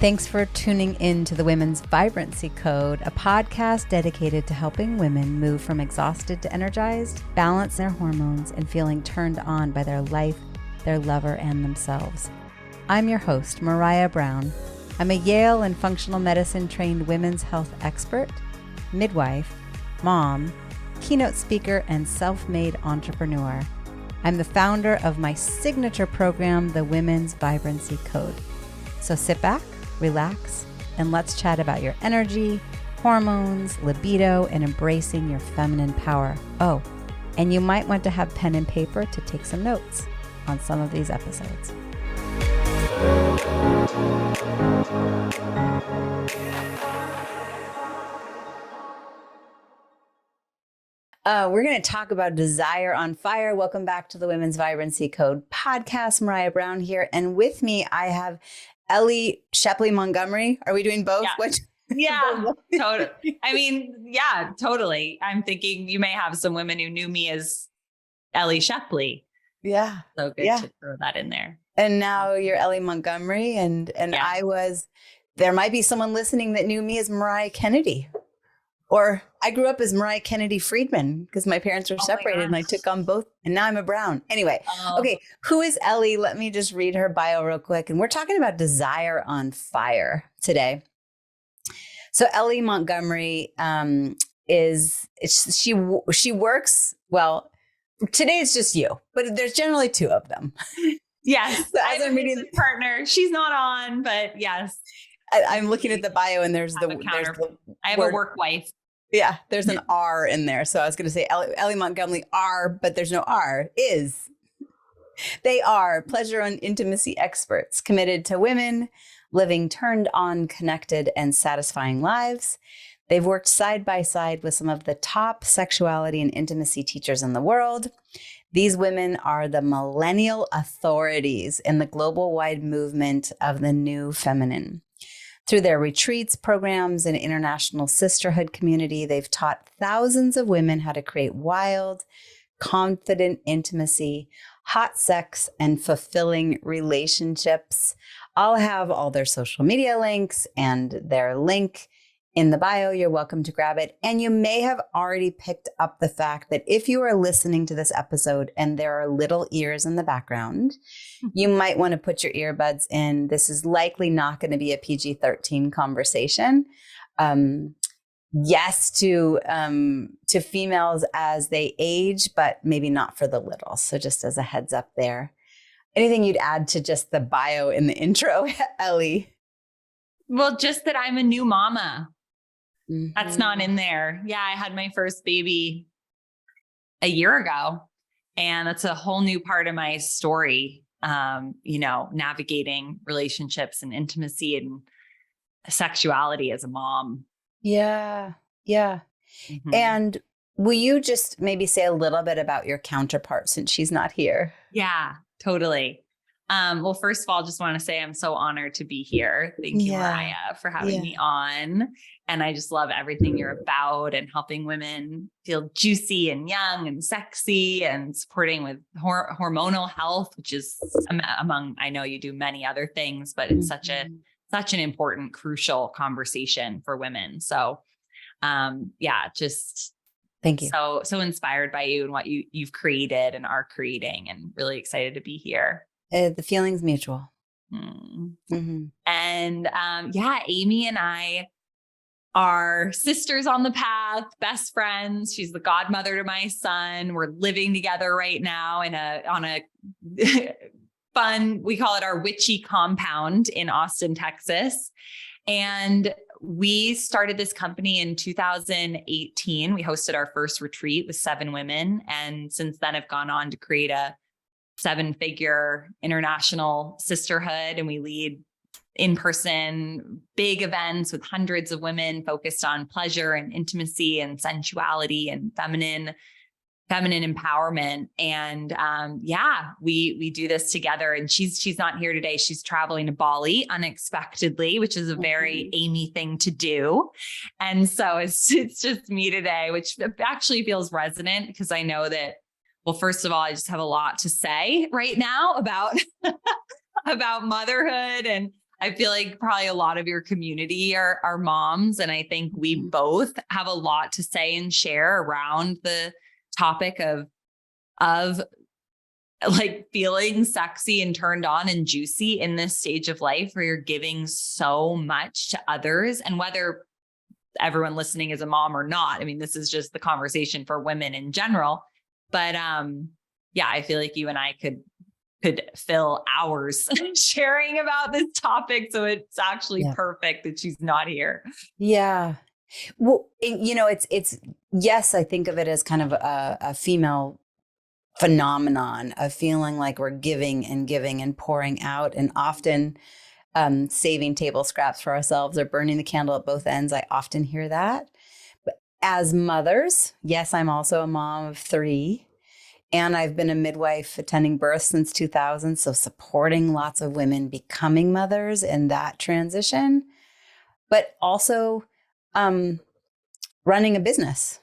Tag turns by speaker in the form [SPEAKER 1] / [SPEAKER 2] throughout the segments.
[SPEAKER 1] Thanks for tuning in to the Women's Vibrancy Code, a podcast dedicated to helping women move from exhausted to energized, balance their hormones, and feeling turned on by their life, their lover, and themselves. I'm your host, Maraya Brown. I'm a Yale and functional medicine trained women's health expert, midwife, mom, keynote speaker, and self-made entrepreneur. I'm the founder of my signature program, the Women's Vibrancy Code. So sit back, relax, and let's chat about your energy, hormones, libido, and embracing your feminine power. Oh, and you might want to have pen and paper to take some notes on some of these episodes. We're going to talk about desire on fire. Welcome back to the Women's Vibrancy Code podcast. Maraya Brown here. And with me, I have Ellie Montgomerie. Are we doing both?
[SPEAKER 2] Yeah. Yeah, totally. I mean, yeah, totally. I'm thinking you may have some women who knew me as Ellie Shepley.
[SPEAKER 1] Yeah.
[SPEAKER 2] So good to throw that in there.
[SPEAKER 1] And now you're Ellie Montgomerie. And there might be someone listening that knew me as Mariah Kennedy. Or I grew up as Mariah Kennedy Friedman because my parents were separated and I took on both. And now I'm a Brown. Anyway, Okay. Who is Ellie? Let me just read her bio real quick. And we're talking about desire on fire today. So Ellie Montgomerie she works, well, today it's just you, but there's generally two of them.
[SPEAKER 2] Yes. So as I'm reading the partner, she's not on, but yes.
[SPEAKER 1] I'm looking at the bio and there's the
[SPEAKER 2] I have a work wife.
[SPEAKER 1] Yeah, there's an R in there. So I was going to say Ellie Montgomerie R, but there's no R. They are pleasure and intimacy experts committed to women living turned on, connected, and satisfying lives. They've worked side by side with some of the top sexuality and intimacy teachers in the world. These women are the millennial authorities in the global-wide movement of the new feminine. Through their retreats, programs, and international sisterhood community, they've taught thousands of women how to create wild, confident intimacy, hot sex, and fulfilling relationships. I'll have all their social media links and their link in the bio. You're welcome to grab it. And you may have already picked up the fact that if you are listening to this episode and there are little ears in the background, you might want to put your earbuds in. This is likely not going to be a PG-13 conversation. Yes to females as they age, but maybe not for the little. So just as a heads up there. Anything you'd add to just the bio in the intro, Ellie?
[SPEAKER 2] Well, just that I'm a new mama.
[SPEAKER 1] Mm-hmm.
[SPEAKER 2] That's not in there. Yeah, I had my first baby a year ago, and that's a whole new part of my story. Navigating relationships and intimacy and sexuality as a mom.
[SPEAKER 1] Yeah. Yeah. Mm-hmm. And will you just maybe say a little bit about your counterpart since she's not here?
[SPEAKER 2] Yeah, totally. Well, first of all, just want to say I'm so honored to be here. Thank you, Maraya, for having me on. And I just love everything you're about and helping women feel juicy and young and sexy and supporting with hormonal health, which is among, I know you do many other things, but it's such an important, crucial conversation for women. So, just
[SPEAKER 1] thank you.
[SPEAKER 2] So inspired by you and what you've created and are creating, and really excited to be here.
[SPEAKER 1] The feeling's mutual.
[SPEAKER 2] Mm-hmm. And Amy and I are sisters on the path, best friends. She's the godmother to my son. We're living together right now on a fun, we call it our witchy compound in Austin, Texas. And we started this company in 2018. We hosted our first retreat with 7 women. And since then have gone on to create a 7-figure international sisterhood. And we lead in-person big events with hundreds of women focused on pleasure and intimacy and sensuality and feminine empowerment. And we do this together. And she's not here today. She's traveling to Bali unexpectedly, which is a very Amy thing to do. And so it's just me today, which actually feels resonant because I know that, well, first of all, I just have a lot to say right now about motherhood and I feel like probably a lot of your community are moms. And I think we both have a lot to say and share around the topic of like feeling sexy and turned on and juicy in this stage of life where you're giving so much to others. And whether everyone listening is a mom or not, I mean, this is just the conversation for women in general. But yeah, I feel like you and I could fill hours sharing about this topic. So it's actually perfect that she's not here.
[SPEAKER 1] Yeah. Well, it's yes, I think of it as kind of a female phenomenon of feeling like we're giving and pouring out, and often saving table scraps for ourselves or burning the candle at both ends. I often hear that. But as mothers, yes, I'm also a mom of 3. And I've been a midwife attending births since 2000. So supporting lots of women becoming mothers in that transition, but also running a business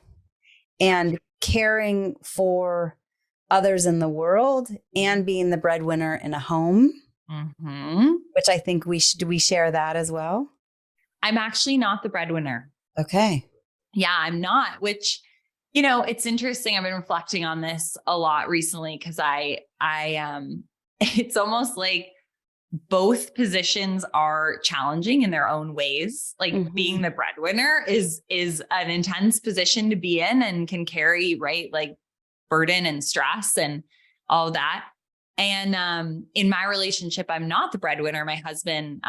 [SPEAKER 1] and caring for others in the world and being the breadwinner in a home, which I think we share that as well.
[SPEAKER 2] I'm actually not the breadwinner.
[SPEAKER 1] Okay.
[SPEAKER 2] Yeah, I'm not, which, you know, it's interesting. I've been reflecting on this a lot recently because I it's almost like both positions are challenging in their own ways. Like being the breadwinner is an intense position to be in and can carry, right, like burden and stress and all that. And in my relationship, I'm not the breadwinner. My husband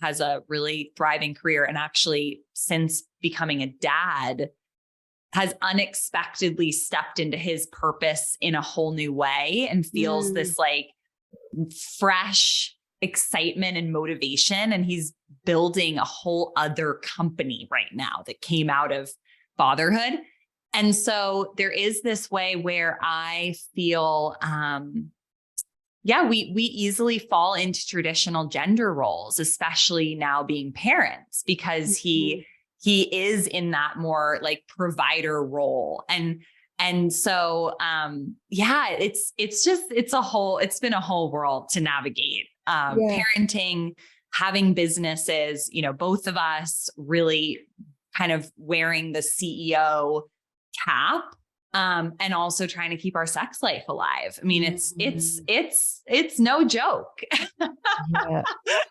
[SPEAKER 2] has a really thriving career, and actually, since becoming a dad, has unexpectedly stepped into his purpose in a whole new way and feels this like fresh excitement and motivation. And he's building a whole other company right now that came out of fatherhood. And so there is this way where I feel, we easily fall into traditional gender roles, especially now being parents, because he is in that more like provider role. And so, it's been a whole world to navigate, parenting, having businesses, you know, both of us really kind of wearing the CEO cap, and also trying to keep our sex life alive. I mean, it's no joke.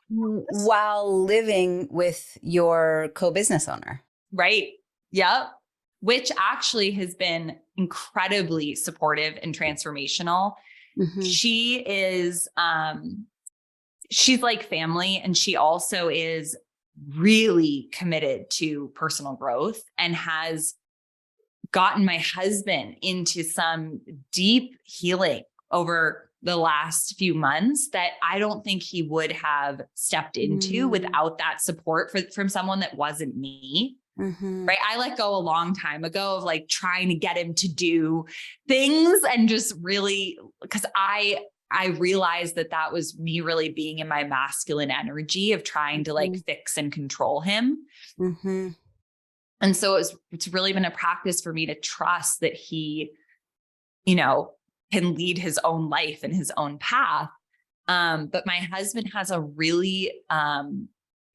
[SPEAKER 1] While living with your co-business owner.
[SPEAKER 2] Right. Yep. Which actually has been incredibly supportive and transformational. She is, she's like family, and she also is really committed to personal growth and has gotten my husband into some deep healing over the last few months that I don't think he would have stepped into without that support from someone that wasn't me. Right. I let go a long time ago of like trying to get him to do things, and just really, because I realized that was me really being in my masculine energy of trying to like fix and control him. And so it's really been a practice for me to trust that he, you know, can lead his own life and his own path. But my husband has a really,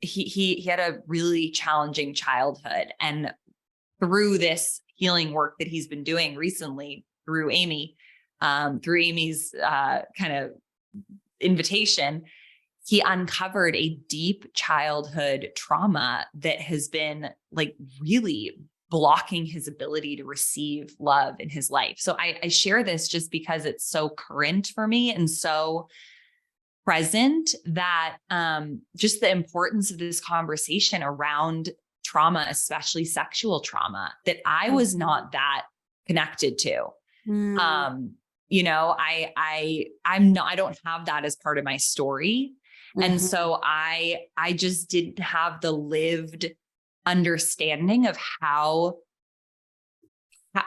[SPEAKER 2] he had a really challenging childhood, and through this healing work that he's been doing recently through Amy's kind of invitation, he uncovered a deep childhood trauma that has been like really blocking his ability to receive love in his life. So I share this just because it's so current for me and so present, that just the importance of this conversation around trauma, especially sexual trauma, that I was not that connected to. You know, I don't have that as part of my story. And so I just didn't have the lived understanding of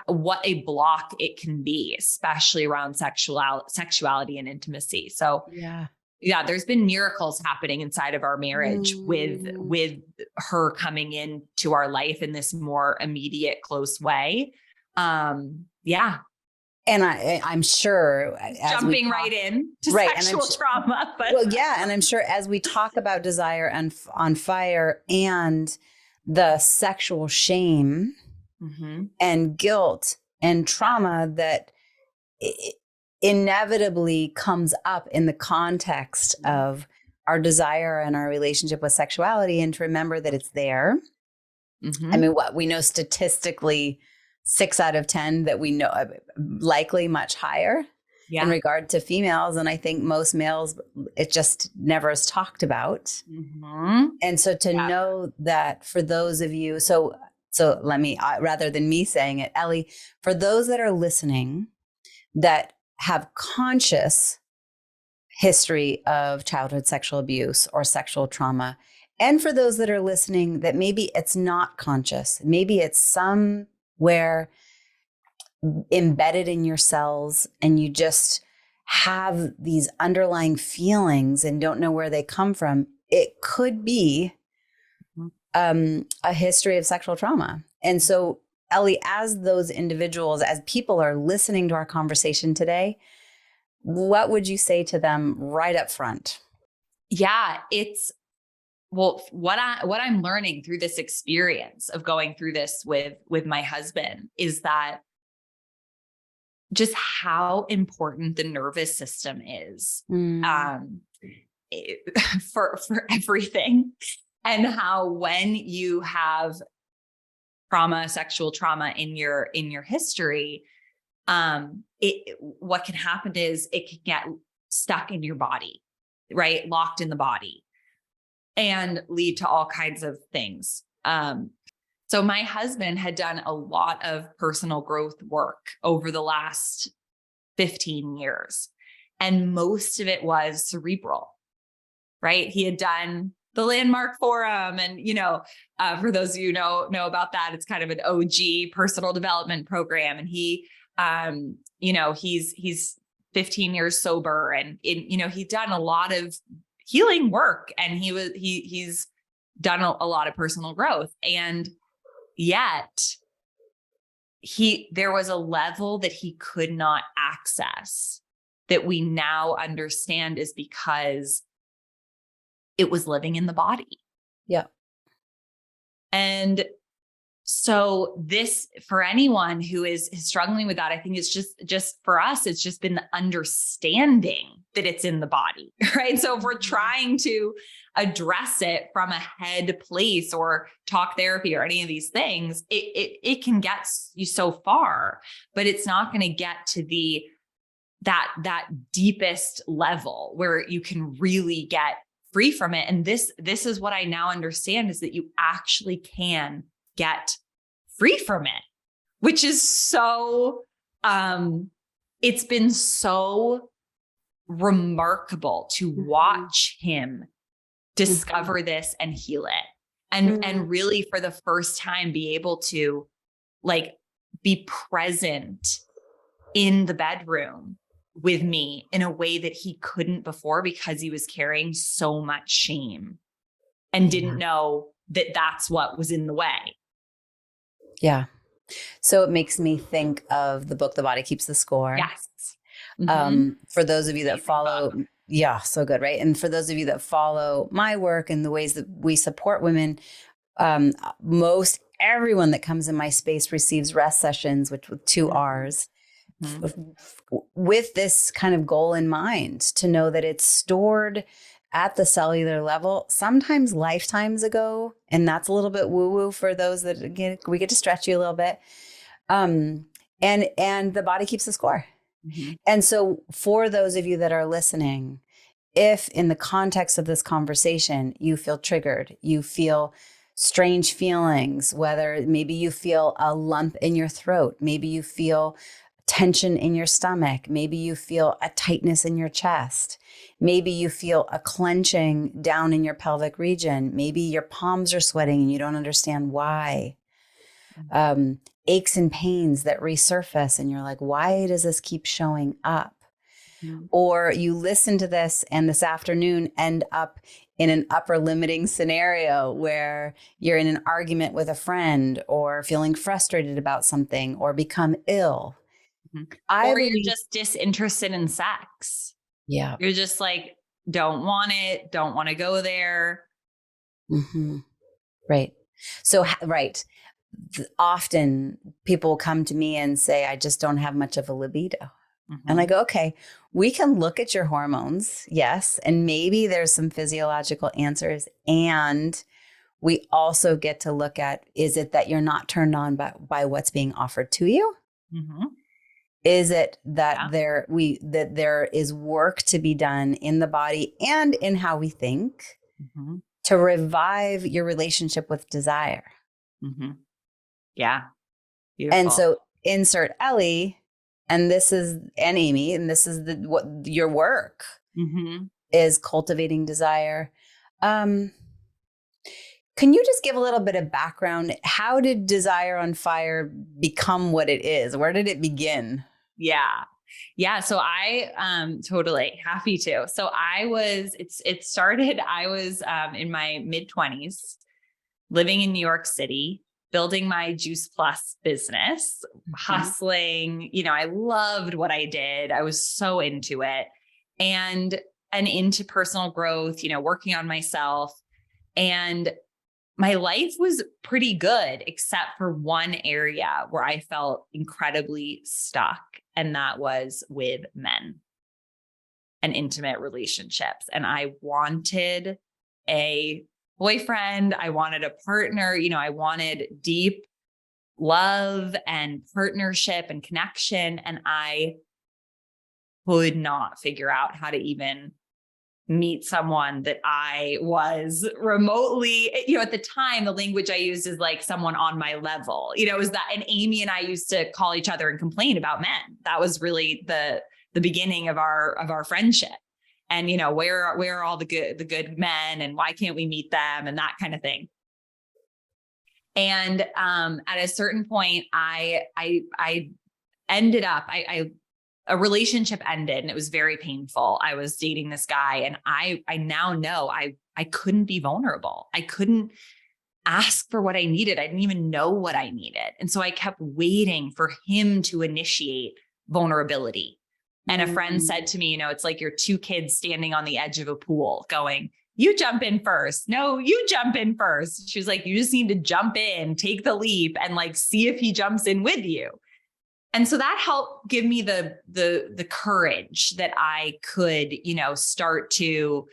[SPEAKER 2] what a block it can be, especially around sexuality and intimacy. So yeah, there's been miracles happening inside of our marriage with her coming into our life in this more immediate, close way. Yeah.
[SPEAKER 1] And I'm sure
[SPEAKER 2] jumping right in to
[SPEAKER 1] right,
[SPEAKER 2] sexual trauma. But
[SPEAKER 1] well, yeah. And I'm sure as we talk about desire and on fire and the sexual shame and guilt and trauma that inevitably comes up in the context of our desire and our relationship with sexuality, and to remember that it's there. I mean, what we know statistically, 6 out of 10 that we know, likely much higher in regard to females. And I think most males, it just never is talked about. And so to know that for those of you, so let me, rather than me saying it, Ellie, for those that are listening that have conscious history of childhood sexual abuse or sexual trauma, and for those that are listening that maybe it's not conscious, maybe it's somewhere embedded in your cells and you just have these underlying feelings and don't know where they come from, it could be a history of sexual trauma. And so, Ellie, as those individuals, as people are listening to our conversation today, what would you say to them right up front?
[SPEAKER 2] Yeah, it's, well, what I'm learning through this experience of going through this with my husband is that just how important the nervous system is for everything, and how when you have trauma, sexual trauma in your history, what can happen is it can get stuck in your body, right? Locked in the body, and lead to all kinds of things. So my husband had done a lot of personal growth work over the last 15 years, and most of it was cerebral, right? He had done the Landmark Forum, and, for those of you know about that, it's kind of an OG personal development program. And he, he's 15 years sober, and he'd done a lot of healing work, and he's done a lot of personal growth. And yet there was a level that he could not access that we now understand is because it was living in the body.
[SPEAKER 1] Yeah.
[SPEAKER 2] And so this, for anyone who is struggling with that, I think it's just for us, it's just been the understanding that it's in the body, right? So if we're trying to address it from a head place or talk therapy or any of these things, it can get you so far, but it's not going to get to that deepest level where you can really get free from it. And this is what I now understand, is that you actually can get free from it, which is so, it's been so remarkable to watch him discover this and heal it. And really for the first time be able to be present in the bedroom with me in a way that he couldn't before, because he was carrying so much shame and didn't know that that's what was in the way.
[SPEAKER 1] Yeah. So it makes me think of the book, The Body Keeps the Score.
[SPEAKER 2] Yes.
[SPEAKER 1] For those of you that follow, so good, right? And for those of you that follow my work and the ways that we support women, most everyone that comes in my space receives rest sessions, which with 2 R's, with this kind of goal in mind, to know that it's stored at the cellular level, sometimes lifetimes ago. And that's a little bit woo-woo for those that, again, we get to stretch you a little bit. And the body keeps the score. And so for those of you that are listening, if in the context of this conversation, you feel triggered, you feel strange feelings, whether maybe you feel a lump in your throat, maybe you feel tension in your stomach, maybe you feel a tightness in your chest, maybe you feel a clenching down in your pelvic region, maybe your palms are sweating and you don't understand why. Aches and pains that resurface and you're like, why does this keep showing up? Or you listen to this and this afternoon end up in an upper limiting scenario where you're in an argument with a friend or feeling frustrated about something or become ill. I
[SPEAKER 2] Or you're
[SPEAKER 1] believe,
[SPEAKER 2] just disinterested in sex.
[SPEAKER 1] yeah.
[SPEAKER 2] You're just like, don't want it, don't want to go there.
[SPEAKER 1] Mm-hmm. Right. So, right. Often people come to me and say, I just don't have much of a libido. And I go, okay, we can look at your hormones. Yes. And maybe there's some physiological answers. And we also get to look at, is it that you're not turned on by what's being offered to you?
[SPEAKER 2] Mm-hmm.
[SPEAKER 1] Is it that there is work to be done in the body and in how we think to revive your relationship with desire?
[SPEAKER 2] Yeah. Beautiful.
[SPEAKER 1] And so insert Ellie, and Amy, and this is what your work is, cultivating desire. Can you just give a little bit of background? How did Desire on Fire become what it is? Where did it begin?
[SPEAKER 2] Yeah. Yeah. So I totally happy to. So I was in my mid-20s, living in New York City, building my Juice Plus business, hustling. I loved what I did. I was so into it and into personal growth, working on myself. And my life was pretty good, except for one area where I felt incredibly stuck. And that was with men and intimate relationships. And I wanted a boyfriend. I wanted a partner. I wanted deep love and partnership and connection. And I could not figure out how to even meet someone that I was remotely, at the time, the language I used is like someone on my level, it was that. And Amy and I used to call each other and complain about men. That was really the beginning of our friendship. And, where are all the good men, and why can't we meet them, and that kind of thing. And at a certain point, I ended up, a relationship ended, and it was very painful. I was dating this guy, and I now know I couldn't be vulnerable. I couldn't ask for what I needed. I didn't even know what I needed. And so I kept waiting for him to initiate vulnerability. And a friend said to me, it's like your two kids standing on the edge of a pool going, you jump in first. No, you jump in first. She was like, you just need to jump in, take the leap, and like, see if he jumps in with you. And so that helped give me the courage that I could, start to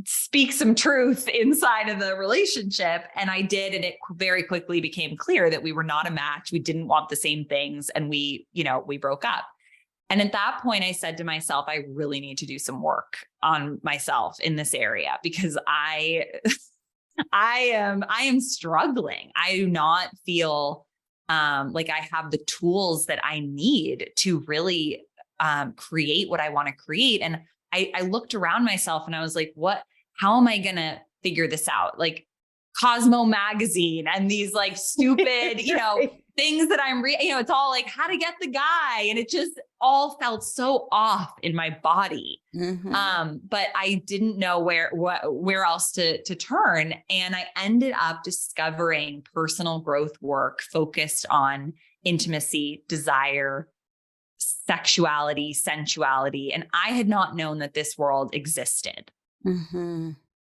[SPEAKER 2] speak some truth inside of the relationship. And I did. And it very quickly became clear that we were not a match. We didn't want the same things. And we broke up. And at that point, I said to myself, I really need to do some work on myself in this area, because I am struggling. I do not feel like I have the tools that I need to really create what I want to create. And I looked around myself and I was like, how am I going to figure this out? Like Cosmo magazine and these like stupid, things that I'm it's all like how to get the guy. And it just all felt so off in my body. But I didn't know where else to turn. And I ended up discovering personal growth work focused on intimacy, desire, sexuality, sensuality. And I had not known that this world existed.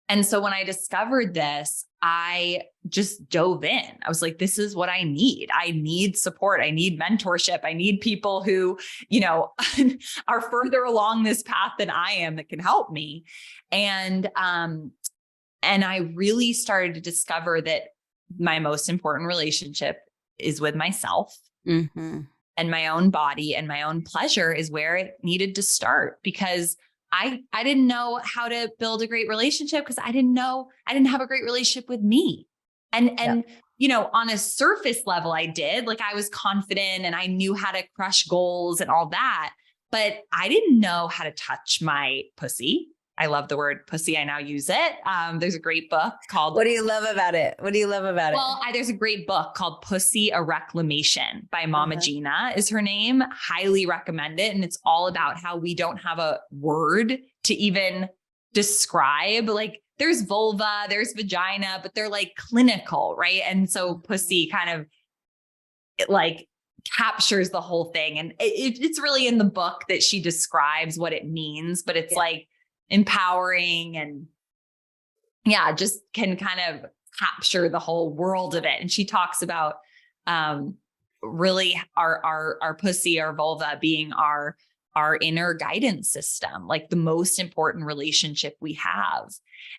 [SPEAKER 2] And so when I discovered this, I just dove in. I was like, this is what I need. I need support. I need mentorship. I need people who, are further along this path than I am that can help me. And I really started to discover that my most important relationship is with myself. And my own body and my own pleasure is where it needed to start, because I didn't know how to build a great relationship because I didn't have a great relationship with me. And on a surface level, I did, like I was confident and I knew how to crush goals and all that, but I didn't know how to touch my pussy. I love the word pussy. I now use it. There's a great book called...
[SPEAKER 1] What do you love about it?
[SPEAKER 2] Well, there's a great book called Pussy, a Reclamation by Mama Gina is her name. Highly recommend it. And it's all about how we don't have a word to even describe, like there's vulva, there's vagina, but they're like clinical, right? And so pussy kind of like captures the whole thing. And it's really in the book that she describes what it means, but it's like empowering and just can kind of capture the whole world of it. And she talks about, really our pussy, our vulva being our inner guidance system, like the most important relationship we have.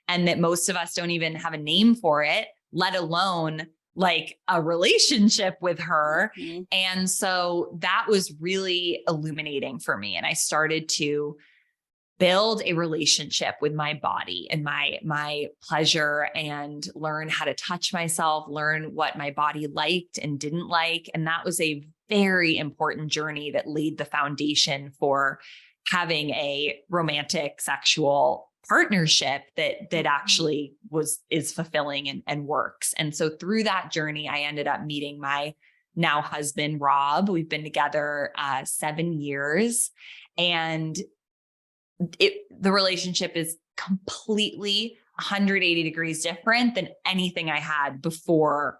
[SPEAKER 2] And that most of us don't even have a name for it, let alone like a relationship with her. Mm-hmm. And so that was really illuminating for me. And I started to build a relationship with my body and my pleasure, and learn how to touch myself, learn what my body liked and didn't like. And that was a very important journey that laid the foundation for having a romantic sexual partnership that actually is fulfilling and works. And so through that journey, I ended up meeting my now husband, Rob. We've been together 7 years, and the relationship is completely 180 degrees different than anything I had before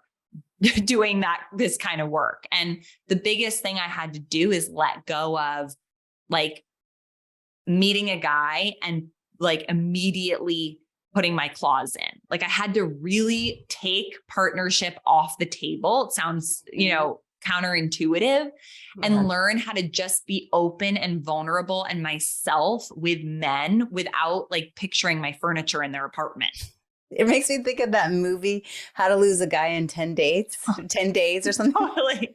[SPEAKER 2] doing this kind of work. And the biggest thing I had to do is let go of like meeting a guy and like immediately putting my claws in. Like I had to really take partnership off the table. It sounds, counterintuitive, and learn how to just be open and vulnerable and myself with men without like picturing my furniture in their apartment.
[SPEAKER 1] It makes me think of that movie, How to Lose a Guy in 10 Days or something.
[SPEAKER 2] Totally.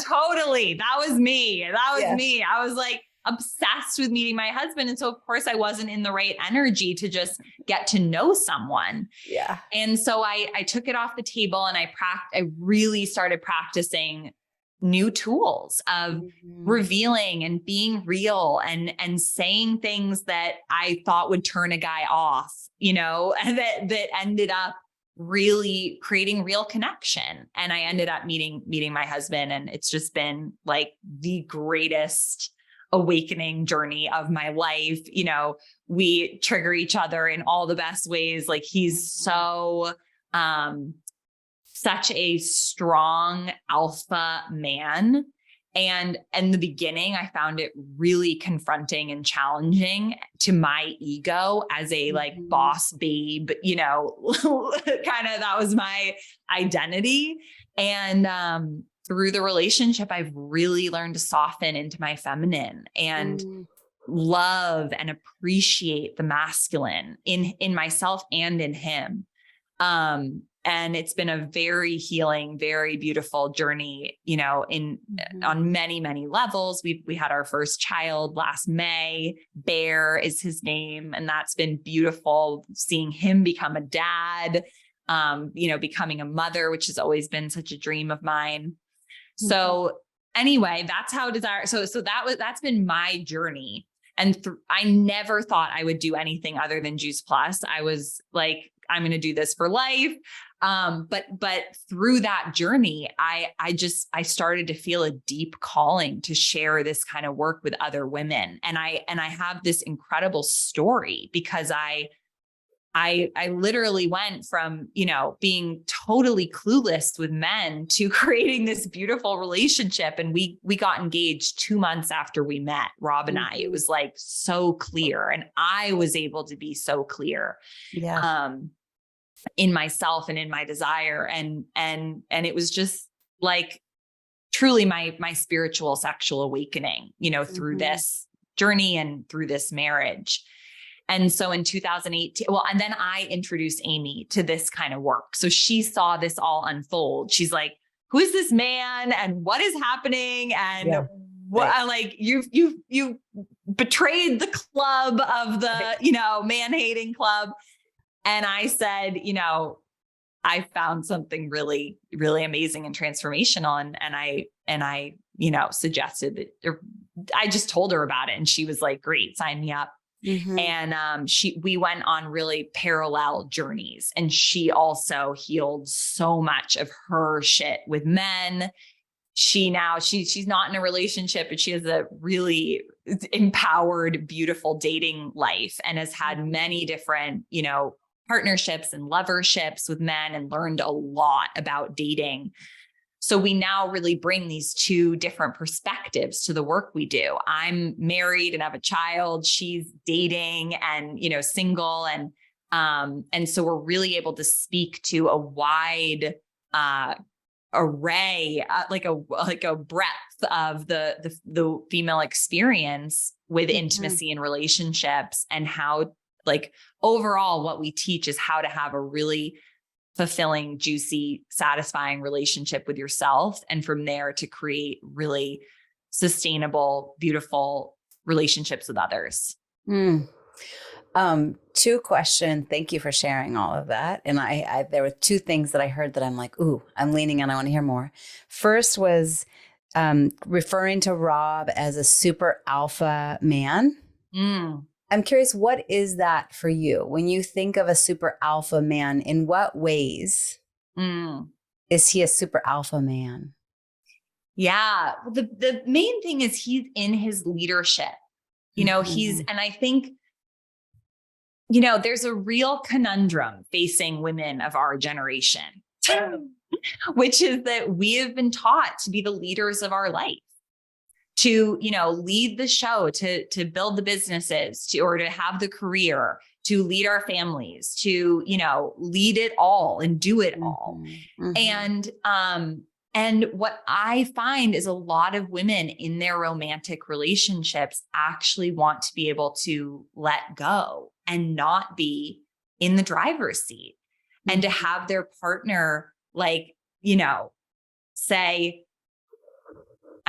[SPEAKER 2] Totally. That was me. Me. I was like obsessed with meeting my husband. And so of course I wasn't in the right energy to just get to know someone.
[SPEAKER 1] Yeah.
[SPEAKER 2] And so I took it off the table, and I really started practicing new tools of revealing and being real and saying things that I thought would turn a guy off, and that ended up really creating real connection. And I ended up meeting my husband, and it's just been like the greatest awakening journey of my life. We trigger each other in all the best ways. Like he's so, such a strong alpha man. And in the beginning, I found it really confronting and challenging to my ego as a like boss babe, kind of, that was my identity. And, through the relationship, I've really learned to soften into my feminine and love and appreciate the masculine in myself and in him. And it's been a very healing, very beautiful journey, on many, many levels. We had our first child last May. Bear is his name. And that's been beautiful, seeing him become a dad, becoming a mother, which has always been such a dream of mine. So anyway, that's how desire. So that's been my journey. And I never thought I would do anything other than Juice Plus. I was like, I'm going to do this for life. But through that journey, I started to feel a deep calling to share this kind of work with other women. And I have this incredible story because I literally went from, being totally clueless with men to creating this beautiful relationship. And we got engaged 2 months after we met, Rob and I. It was like so clear. And I was able to be so clear in myself and in my desire. And it was just like truly my spiritual sexual awakening, through this journey and through this marriage. And so in 2018, and then I introduced Amy to this kind of work. So she saw this all unfold. She's like, who is this man and what is happening? And like you've betrayed the club of the, man-hating club. And I said, I found something really, really amazing and transformational. And I suggested that, or I just told her about it, and she was like, great, sign me up. And we went on really parallel journeys, and she also healed so much of her shit with men. She's not in a relationship, but she has a really empowered, beautiful dating life, and has had many different, partnerships and loverships with men, and learned a lot about dating. So we now really bring these two different perspectives to the work we do. I'm married and have a child. She's dating and, single. And so we're really able to speak to a wide, array, like a breadth of the female experience with intimacy and relationships, and how, like, overall what we teach is how to have a really fulfilling, juicy, satisfying relationship with yourself. And from there to create really sustainable, beautiful relationships with others.
[SPEAKER 1] Two questions. Thank you for sharing all of that. And I there were two things that I heard that I'm like, ooh, I'm leaning in. I want to hear more. First was referring to Rob as a super alpha man. I'm curious, what is that for you? When you think of a super alpha man, in what ways is he a super alpha man?
[SPEAKER 2] Yeah. The main thing is he's in his leadership. And I think, there's a real conundrum facing women of our generation, which is that we have been taught to be the leaders of our life, to, lead the show, to build the businesses, or to have the career, to lead our families, to, lead it all and do it all. And what I find is a lot of women in their romantic relationships actually want to be able to let go and not be in the driver's seat, and to have their partner, say,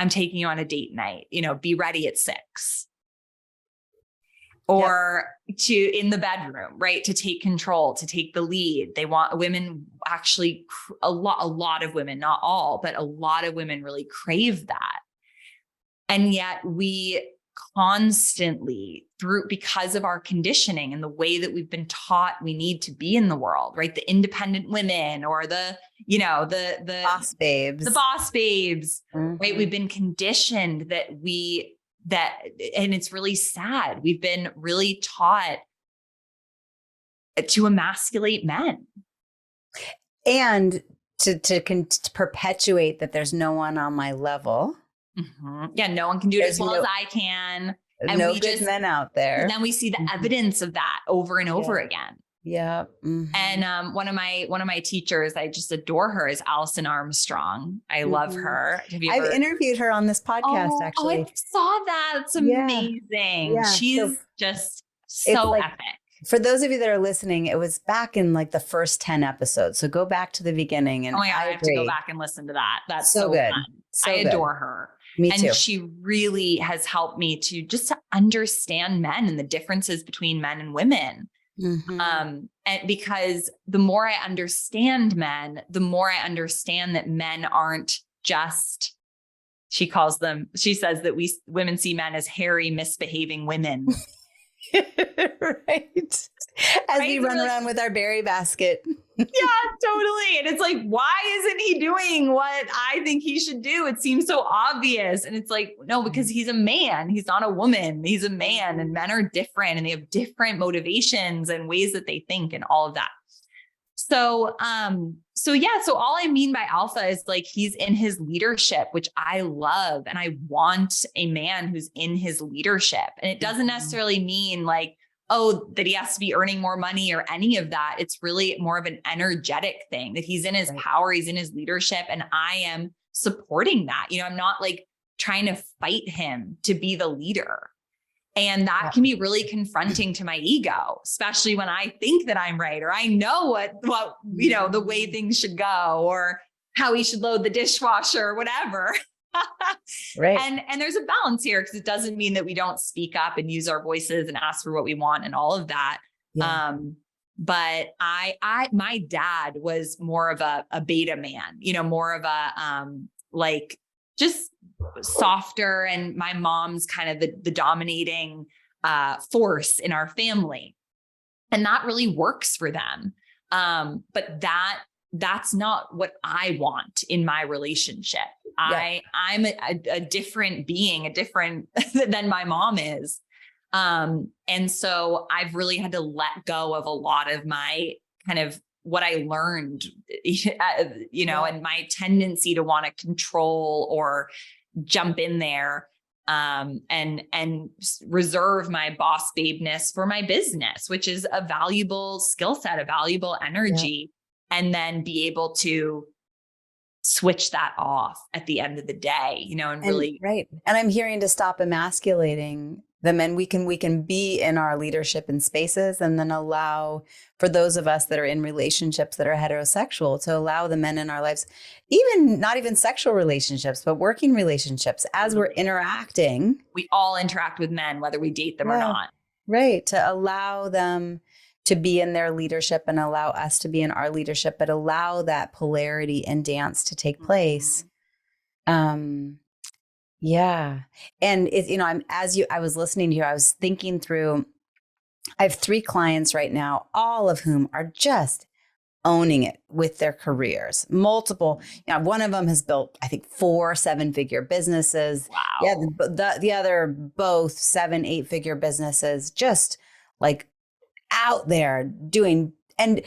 [SPEAKER 2] I'm taking you on a date night, be ready at 6. Or to, in the bedroom, right, to take control, to take the lead. They want women, actually a lot of women, not all, but a lot of women really crave that. And yet we constantly, because of our conditioning and the way that we've been taught we need to be in the world, right? The independent women, or the
[SPEAKER 1] boss babes,
[SPEAKER 2] right? We've been conditioned and it's really sad. We've been really taught to emasculate men.
[SPEAKER 1] And to perpetuate that there's no one on my level.
[SPEAKER 2] Yeah, no one can do it as well as I can. And
[SPEAKER 1] no good men out there.
[SPEAKER 2] And then we see the evidence of that over and over again.
[SPEAKER 1] Yeah.
[SPEAKER 2] And one of my teachers, I just adore her, is Allison Armstrong. I love her.
[SPEAKER 1] I've interviewed her on this podcast, actually.
[SPEAKER 2] I saw that. It's amazing. Yeah. She's just so epic.
[SPEAKER 1] For those of you that are listening, it was back in like the first 10 episodes. So go back to the beginning. And
[SPEAKER 2] I have to go back and listen to that. That's so
[SPEAKER 1] good.
[SPEAKER 2] Fun. I adore her.
[SPEAKER 1] Me too.
[SPEAKER 2] And she really has helped me to understand men and the differences between men and women. And because the more I understand men, the more I understand that men aren't just, she says that women see men as hairy, misbehaving women.
[SPEAKER 1] Right. As we run around with our berry basket.
[SPEAKER 2] Yeah, totally. And it's like, why isn't he doing what I think he should do? It seems so obvious. And it's like, no, because he's a man. He's not a woman. He's a man, and men are different, and they have different motivations and ways that they think and all of that. So all I mean by alpha is like, he's in his leadership, which I love. And I want a man who's in his leadership. And it doesn't necessarily mean like, that he has to be earning more money or any of that. It's really more of an energetic thing, that he's in his power, he's in his leadership. And I am supporting that. I'm not like trying to fight him to be the leader. And that can be really confronting to my ego, especially when I think that I'm right, or I know what, the way things should go, or how he should load the dishwasher or whatever.
[SPEAKER 1] Right.
[SPEAKER 2] And there's a balance here, because it doesn't mean that we don't speak up and use our voices and ask for what we want and all of that. Yeah. But my dad was more of a beta man, more of a, just softer, and my mom's kind of the dominating force in our family, and that really works for them. But that's not what I want in my relationship. Yeah. I'm a different being, different than my mom is. And so I've really had to let go of a lot of my kind of what I learned, you know, and my tendency to want to control or jump in there, and reserve my boss babeness for my business, which is a valuable skill set, a valuable energy, and then be able to switch that off at the end of the day, you know, and really.
[SPEAKER 1] Right. And I'm hearing to stop emasculating them. And we can be in our leadership in spaces, and then allow for those of us that are in relationships that are heterosexual to allow the men in our lives, even not even sexual relationships, but working relationships, as we're interacting.
[SPEAKER 2] We all interact with men, whether we date them or not.
[SPEAKER 1] Right. To allow them to be in their leadership and allow us to be in our leadership, but allow that polarity and dance to take place. Yeah. And it, you know, I was listening to you, I was thinking through, I have 3 clients right now, all of whom are just owning it with their careers. Multiple, you know, one of them has built, I think, 4 7-figure businesses.
[SPEAKER 2] Wow.
[SPEAKER 1] Yeah. The other, both 7, 8-figure businesses, just like out there doing and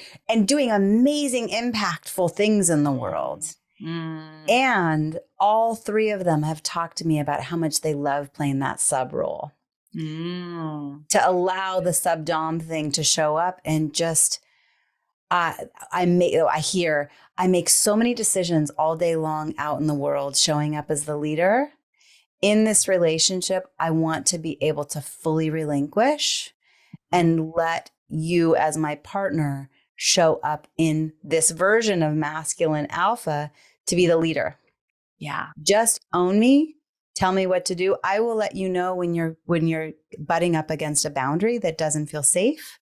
[SPEAKER 1] doing amazing, impactful things in the world. And all 3 of them have talked to me about how much they love playing that sub role. To allow the sub dom thing to show up, and just I make so many decisions all day long out in the world, showing up as the leader. In this relationship, I want to be able to fully relinquish and let you as my partner show up in this version of masculine alpha to be the leader.
[SPEAKER 2] Yeah.
[SPEAKER 1] Just own me. Tell me what to do. I will let you know when you're butting up against a boundary that doesn't feel safe.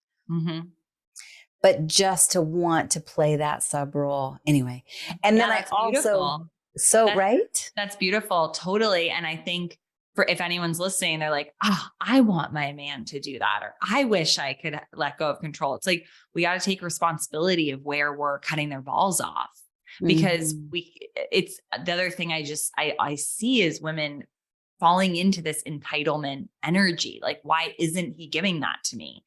[SPEAKER 1] But just to want to play that sub role anyway. And then I also, right?
[SPEAKER 2] That's beautiful. Totally. And I think if anyone's listening, they're like, oh, I want my man to do that. Or I wish I could let go of control. It's like, we got to take responsibility of where we're cutting their balls off, because it's the other thing I see is women falling into this entitlement energy. Like, why isn't he giving that to me?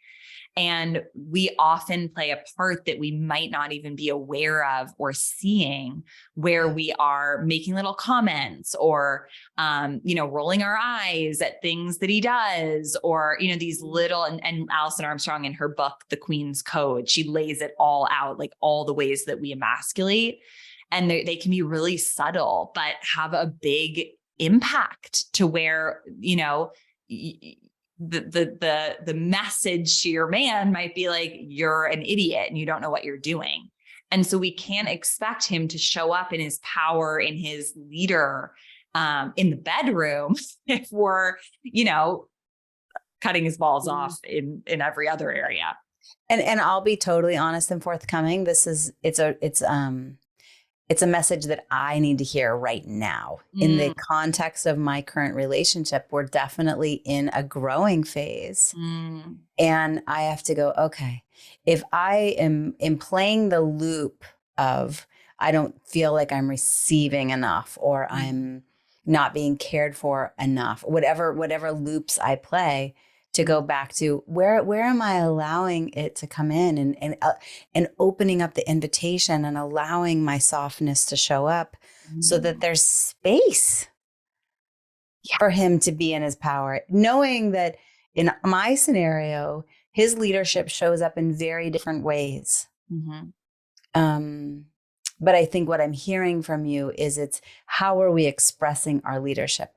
[SPEAKER 2] And we often play a part that we might not even be aware of or seeing, where we are making little comments or, you know, rolling our eyes at things that he does, or, you know, these little, and Alison Armstrong in her book, The Queen's Code, she lays it all out, like all the ways that we emasculate, and they can be really subtle, but have a big impact to where, you know, the message to your man might be like, you're an idiot and you don't know what you're doing. And so we can't expect him to show up in his power, in his leader, in the bedroom, if we're, you know, cutting his balls off in every other area.
[SPEAKER 1] And I'll be totally honest and forthcoming. It's a message that I need to hear right now. In the context of my current relationship, we're definitely in a growing phase. And I have to go, okay, if I am playing the loop of, I don't feel like I'm receiving enough, or I'm not being cared for enough, whatever loops I play, to go back to where am I allowing it to come in, and opening up the invitation and allowing my softness to show up, so that there's space for him to be in his power, knowing that in my scenario, his leadership shows up in very different ways. But I think what I'm hearing from you is it's how are we expressing our leadership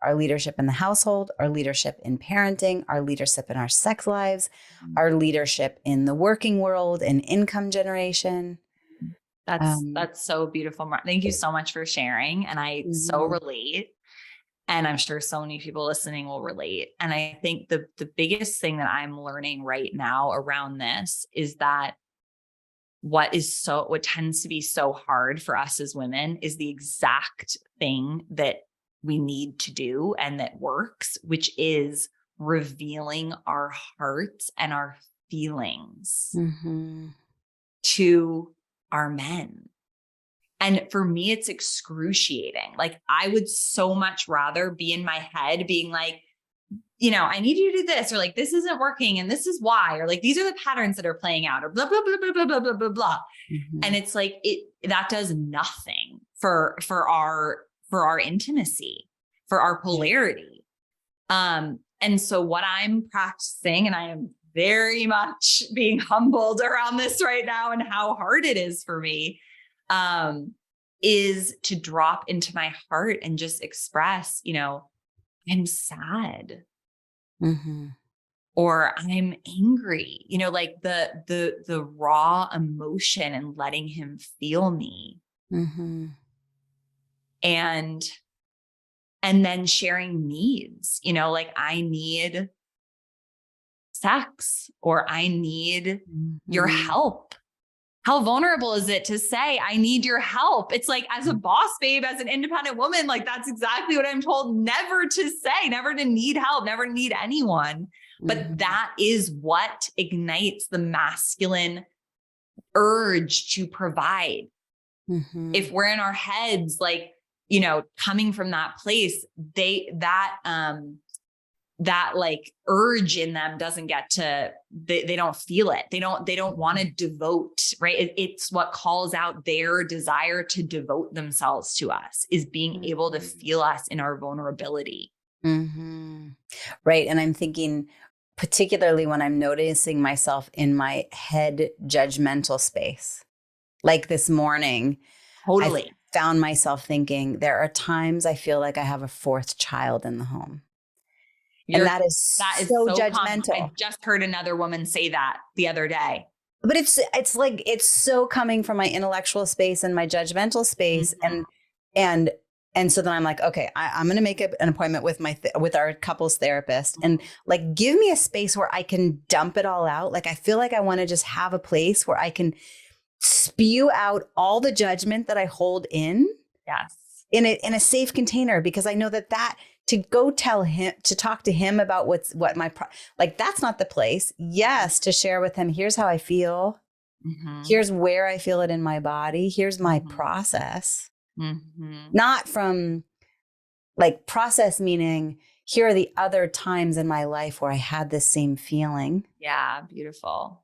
[SPEAKER 1] in the household, our leadership in parenting, our leadership in our sex lives, our leadership in the working world and income generation.
[SPEAKER 2] That's so beautiful. Thank you so much for sharing. And I so relate. And I'm sure so many people listening will relate. And I think the biggest thing that I'm learning right now around this is that what tends to be so hard for us as women is the exact thing that we need to do and that works, which is revealing our hearts and our feelings to our men. And for me, it's excruciating. Like, I would so much rather be in my head being like, I need you to do this, or like, this isn't working and this is why, or like, these are the patterns that are playing out, or blah, blah, blah, blah, blah, blah, blah, blah, blah.
[SPEAKER 1] Mm-hmm.
[SPEAKER 2] And it's like, that does nothing for our intimacy, for our polarity. And so what I'm practicing, and I am very much being humbled around this right now and how hard it is for me, is to drop into my heart and just express, I'm sad.
[SPEAKER 1] Mm-hmm.
[SPEAKER 2] Or I'm angry, like the raw emotion, and letting him feel me.
[SPEAKER 1] Mm-hmm.
[SPEAKER 2] And then sharing needs, like, I need sex, or I need your help. How vulnerable is it to say, I need your help? It's like, as a boss babe, as an independent woman, like, that's exactly what I'm told never to say, never to need help, never need anyone. But that is what ignites the masculine urge to provide.
[SPEAKER 1] Mm-hmm.
[SPEAKER 2] If we're in our heads, like, coming from that place, that like urge in them doesn't get to, they don't feel it. They don't want to devote, right? It's what calls out their desire to devote themselves to us, is being able to feel us in our vulnerability.
[SPEAKER 1] Mm-hmm. Right. And I'm thinking, particularly when I'm noticing myself in my head judgmental space, like this morning,
[SPEAKER 2] Totally.
[SPEAKER 1] I found myself thinking, there are times I feel like I have a fourth child in the home. And that is so judgmental.
[SPEAKER 2] I just heard another woman say that the other day.
[SPEAKER 1] But it's like, it's so coming from my intellectual space and my judgmental space.
[SPEAKER 2] Mm-hmm.
[SPEAKER 1] And so then I'm like, okay, I'm going to make an appointment with with our couples therapist, and like, give me a space where I can dump it all out. Like, I feel like I want to just have a place where I can spew out all the judgment that I hold in.
[SPEAKER 2] Yes.
[SPEAKER 1] In a safe container, because I know that to go tell him, to talk to him about that's not the place. Yes. To share with him, here's how I feel. Mm-hmm. Here's where I feel it in my body. Here's my process. Mm-hmm. Not from like process, meaning here are the other times in my life where I had this same feeling.
[SPEAKER 2] Yeah. Beautiful.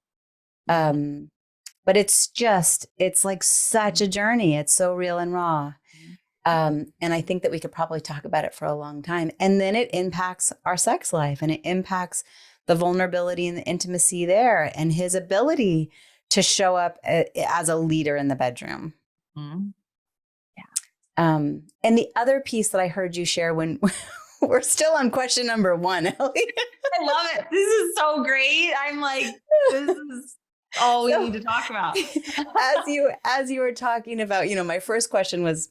[SPEAKER 1] But it's like such a journey. It's so real and raw. And I think that we could probably talk about it for a long time. And then it impacts our sex life, and it impacts the vulnerability and the intimacy there, and his ability to show up as a leader in the bedroom. Mm-hmm. Yeah. And the other piece that I heard you share when we're still on question number 1, Ellie.
[SPEAKER 2] I love it. This is so great. I'm like, this is all we need to talk about.
[SPEAKER 1] as you were talking about, my first question was,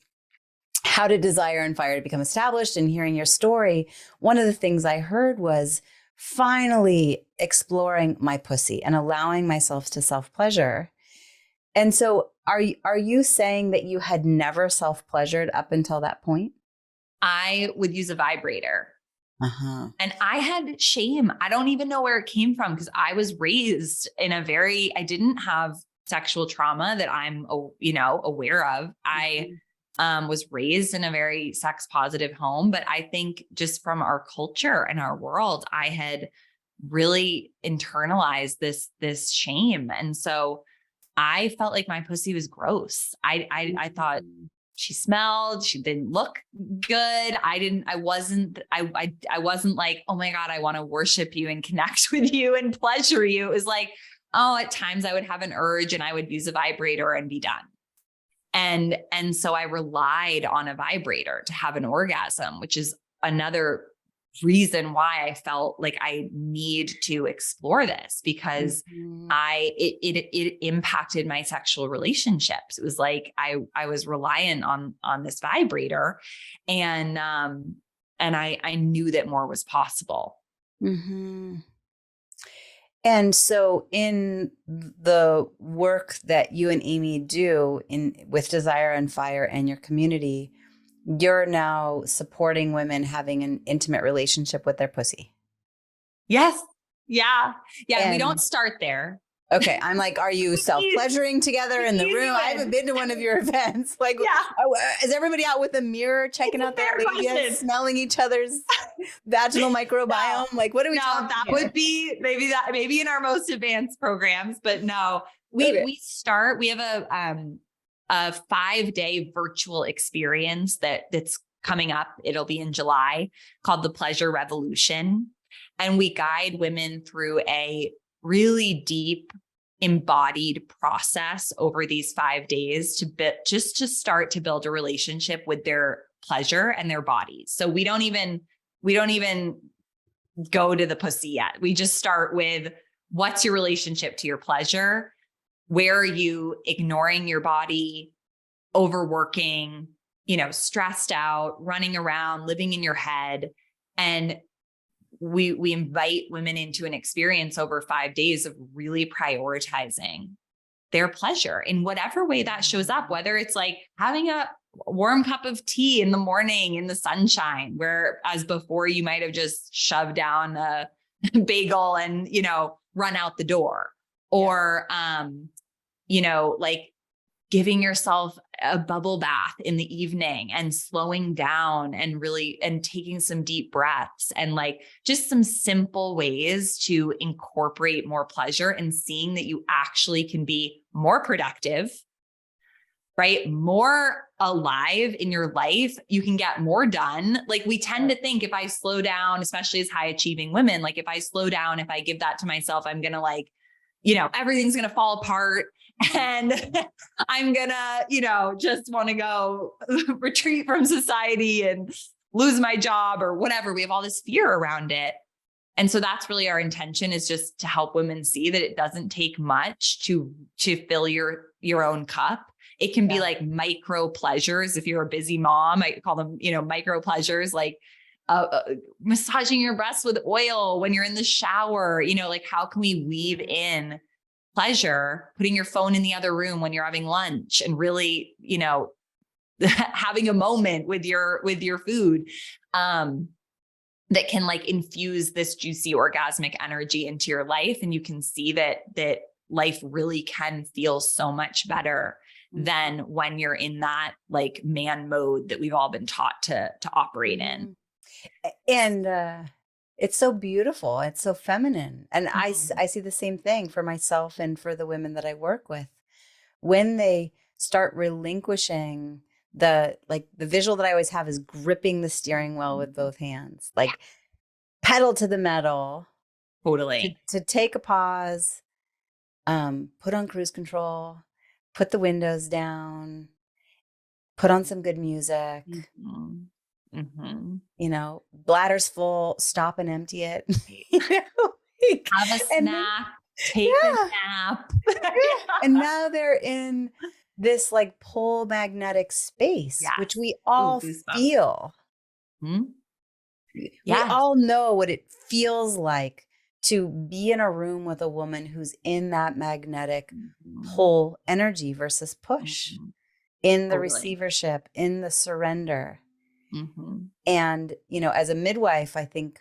[SPEAKER 1] how did desire and fire become established? And hearing your story, one of the things I heard was finally exploring my pussy and allowing myself to self-pleasure. And so are you saying that you had never self-pleasured up until that point?
[SPEAKER 2] I would use a vibrator.
[SPEAKER 1] Uh-huh.
[SPEAKER 2] And I had shame. I don't even know where it came from, because I was raised in I didn't have sexual trauma that I'm, aware of. I was raised in a very sex positive home, but I think just from our culture and our world, I had really internalized this shame. And so I felt like my pussy was gross. I thought she smelled, she didn't look good. I wasn't like, oh my God, I want to worship you and connect with you and pleasure you. It was like, oh, at times I would have an urge and I would use a vibrator and be done. And so I relied on a vibrator to have an orgasm, which is another reason why I felt like I need to explore this, because it impacted my sexual relationships. It was like I was reliant on this vibrator, and I knew that more was possible.
[SPEAKER 1] Mm-hmm. And so in the work that you and Amy do with Desire and Fire and your community, you're now supporting women having an intimate relationship with their pussy.
[SPEAKER 2] Yes. Yeah. Yeah. And we don't start there.
[SPEAKER 1] Okay. I'm like, are you self-pleasuring together in the room? I haven't been to one of your events. Like, is everybody out with a mirror checking out their labia, smelling each other's vaginal microbiome? Like, what are we talking
[SPEAKER 2] that
[SPEAKER 1] here?
[SPEAKER 2] would be maybe in our most advanced programs, but no, we have a 5-day virtual experience that's coming up. It'll be in July, called the Pleasure Revolution. And we guide women through a really deep embodied process over these 5 days to start to build a relationship with their pleasure and their bodies. So we don't even go to the pussy yet. We just start with, what's your relationship to your pleasure? Where are you ignoring your body, overworking, stressed out, running around, living in your head? And we invite women into an experience over 5 days of really prioritizing their pleasure in whatever way that shows up, whether it's like having a warm cup of tea in the morning in the sunshine, whereas before you might have just shoved down a bagel and, run out the door, or, like giving yourself a bubble bath in the evening and slowing down and taking some deep breaths, and like just some simple ways to incorporate more pleasure, and seeing that you actually can be more productive, right? More alive in your life. You can get more done. Like, we tend to think, if I slow down, especially as high achieving women, like if I slow down, if I give that to myself, I'm going to everything's going to fall apart. And I'm gonna, just want to go retreat from society and lose my job or whatever. We have all this fear around it. And so that's really our intention, is just to help women see that it doesn't take much to fill your own cup. It can be like micro pleasures. If you're a busy mom, I call them, micro pleasures, like massaging your breasts with oil when you're in the shower. Like, how can we weave in pleasure, putting your phone in the other room when you're having lunch, and really, having a moment with your food, that can like infuse this juicy orgasmic energy into your life. And you can see that life really can feel so much better than when you're in that like man mode that we've all been taught to operate in.
[SPEAKER 1] And, it's so beautiful. It's so feminine. And I see the same thing for myself and for the women that I work with. When they start relinquishing the visual that I always have is gripping the steering wheel with both hands, like pedal to the metal.
[SPEAKER 2] Totally.
[SPEAKER 1] To take a pause, put on cruise control, put the windows down, put on some good music. Bladder's full, stop and empty it.
[SPEAKER 2] Have a snack, take a nap.
[SPEAKER 1] And now they're in this like pole magnetic space, which we all feel. We all know what it feels like to be in a room with a woman who's in that magnetic pull energy versus push, in the receivership, in the surrender. And, as a midwife, I think,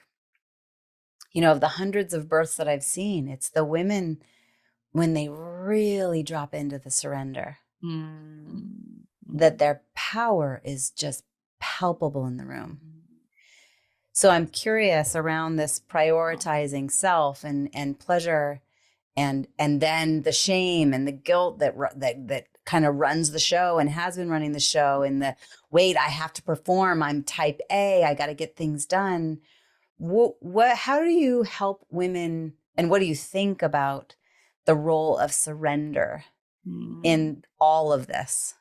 [SPEAKER 1] of the hundreds of births that I've seen, it's the women when they really drop into the surrender, that their power is just palpable in the room. So I'm curious around this prioritizing self and pleasure, and then the shame and the guilt that kind of runs the show and has been running the show, and the wait, I have to perform. I'm type A. I got to get things done. How do you help women, and what do you think about the role of surrender in all of this?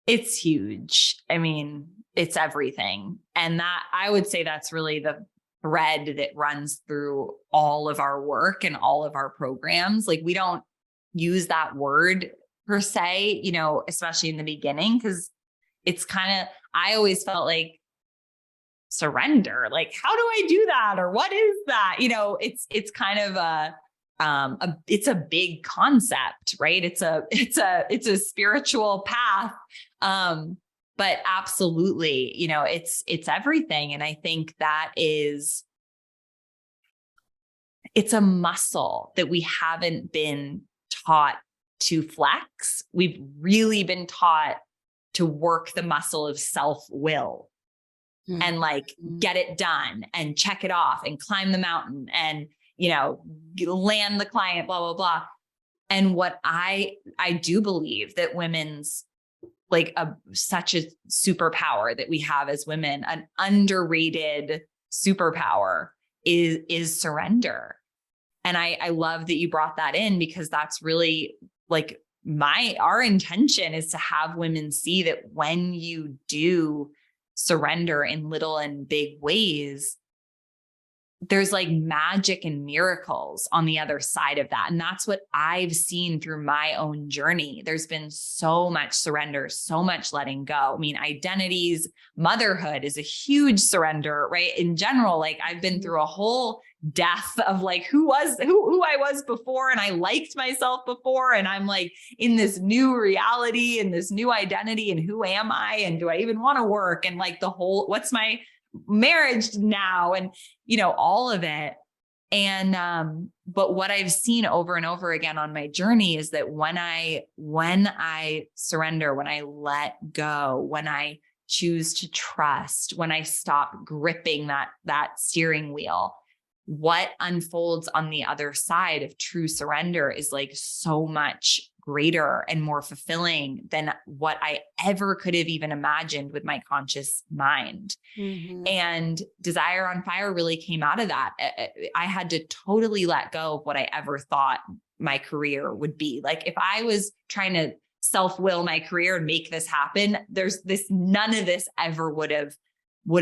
[SPEAKER 2] It's huge. I mean, it's everything. And that, I would say, that's really the thread that runs through all of our work and all of our programs. Like, we don't use that word per se, especially in the beginning, because it's kind of, I always felt like surrender, like, how do I do that? Or what is that? It's kind of it's a big concept, right? It's a spiritual path. But absolutely, it's everything. And I think that it's a muscle that we haven't been taught to flex. We've really been taught to work the muscle of self-will and like get it done and check it off and climb the mountain and, land the client, blah, blah, blah. And what I do believe that women's like such a superpower that we have as women, an underrated superpower is surrender. And I love that you brought that in, because that's really like our intention is to have women see that when you do surrender in little and big ways, there's like magic and miracles on the other side of that. And that's what I've seen through my own journey. There's been so much surrender, so much letting go. I mean, identities, motherhood is a huge surrender, right? In general, like I've been through a whole death of like who I was before. And I liked myself before. And I'm like in this new reality and this new identity. And who am I? And do I even want to work? And like what's my marriage now? And, all of it. And, but what I've seen over and over again on my journey is that when I surrender, when I let go, when I choose to trust, when I stop gripping that steering wheel, what unfolds on the other side of true surrender is like so much greater and more fulfilling than what I ever could have even imagined with my conscious mind. Mm-hmm. And Desire on Fire really came out of that. I had to totally let go of what I ever thought my career would be. Like if I was trying to self-will my career and make this happen, none of this ever would have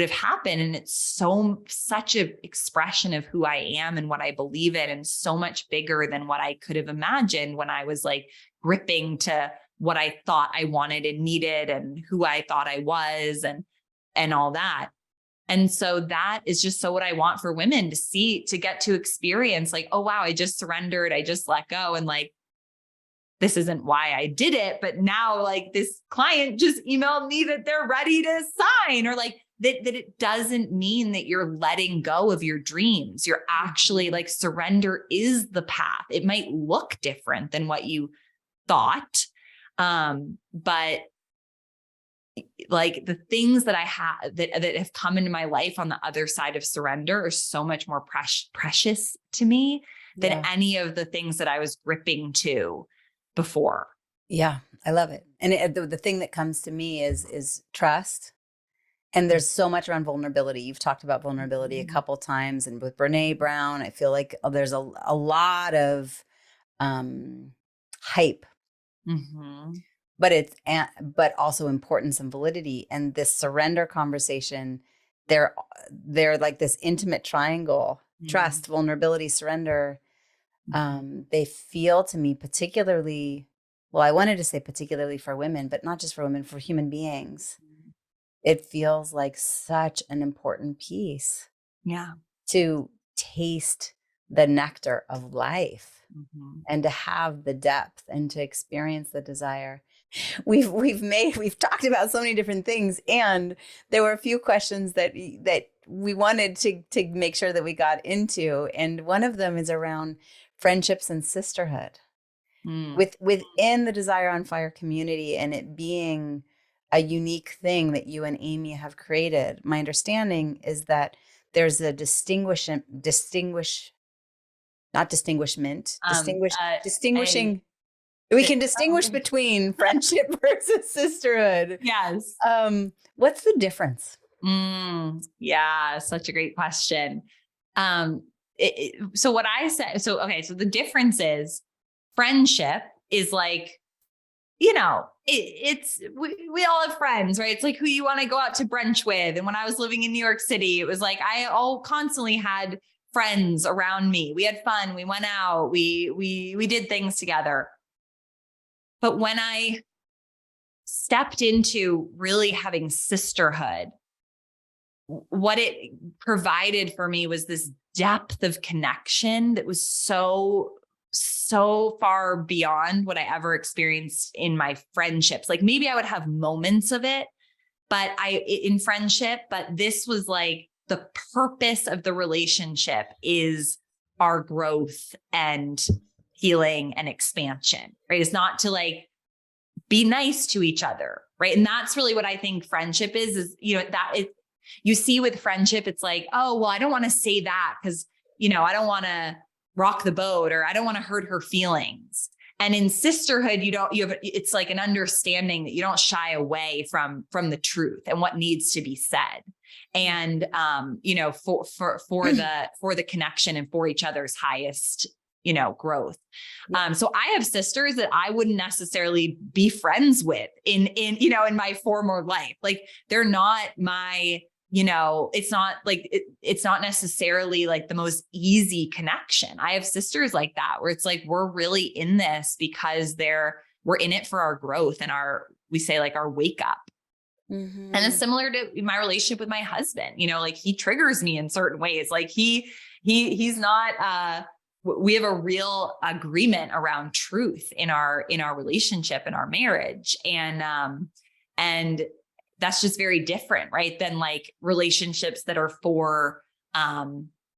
[SPEAKER 2] happened. And it's such an expression of who I am and what I believe in, and so much bigger than what I could have imagined when I was like gripping to what I thought I wanted and needed and who I thought I was and all that. And so that is just so what I want for women to see, to get to experience like, oh, wow, I just surrendered. I just let go. And like, this isn't why I did it, but now like this client just emailed me that they're ready to sign, or like, that it doesn't mean that you're letting go of your dreams. You're actually like, surrender is the path. It might look different than what you thought. But like the things that I have that have come into my life on the other side of surrender are so much more precious to me than any of the things that I was gripping to before.
[SPEAKER 1] Yeah, I love it. And the thing that comes to me is trust. And there's so much around vulnerability. You've talked about vulnerability a couple times, and with Brene Brown, I feel like there's a lot of hype, but also importance and validity. And this surrender conversation, they're like this intimate triangle: trust, vulnerability, surrender. They feel to me particularly, well, I wanted to say particularly for women, but not just for women, for human beings. It feels like such an important piece to taste the nectar of life and to have the depth and to experience the desire. We've talked about so many different things, and there were a few questions that we wanted to make sure that we got into. And one of them is around friendships and sisterhood within the Desire on Fire community, and it being a unique thing that you and Amy have created. My understanding is that there's a distinguishing we can distinguish between friendship versus sisterhood.
[SPEAKER 2] Yes.
[SPEAKER 1] What's the difference?
[SPEAKER 2] Yeah, such a great question. So what I said, so the difference is friendship is like, we all have friends, right? It's like who you want to go out to brunch with. And when I was living in New York City, it was like, I constantly had friends around me. We had fun. We went out, we did things together. But when I stepped into really having sisterhood, what it provided for me was this depth of connection that was so far beyond what I ever experienced in my friendships. Like maybe I would have moments of it, in friendship, but this was like the purpose of the relationship is our growth and healing and expansion, right? It's not to like be nice to each other, right? And that's really what I think friendship is, you know, that it, you see with friendship, it's like, oh, well, I don't want to say that because, you know, I don't want to rock the boat, or I don't want to hurt her feelings. And in sisterhood, it's like an understanding that you don't shy away from the truth and what needs to be said. And, you know, for the connection and for each other's highest, you know, growth. So I have sisters that I wouldn't necessarily be friends with in, you know, in my former life. Like they're not my, you know, it's not like, it's not necessarily like the most easy connection. I have sisters like that where it's like, we're really in this because we're in it for our growth and we say like our wake up. Mm-hmm. And it's similar to my relationship with my husband, you know, like he triggers me in certain ways. Like he's not, we have a real agreement around truth in our relationship and our marriage. And that's just very different, right? Than like relationships that are for,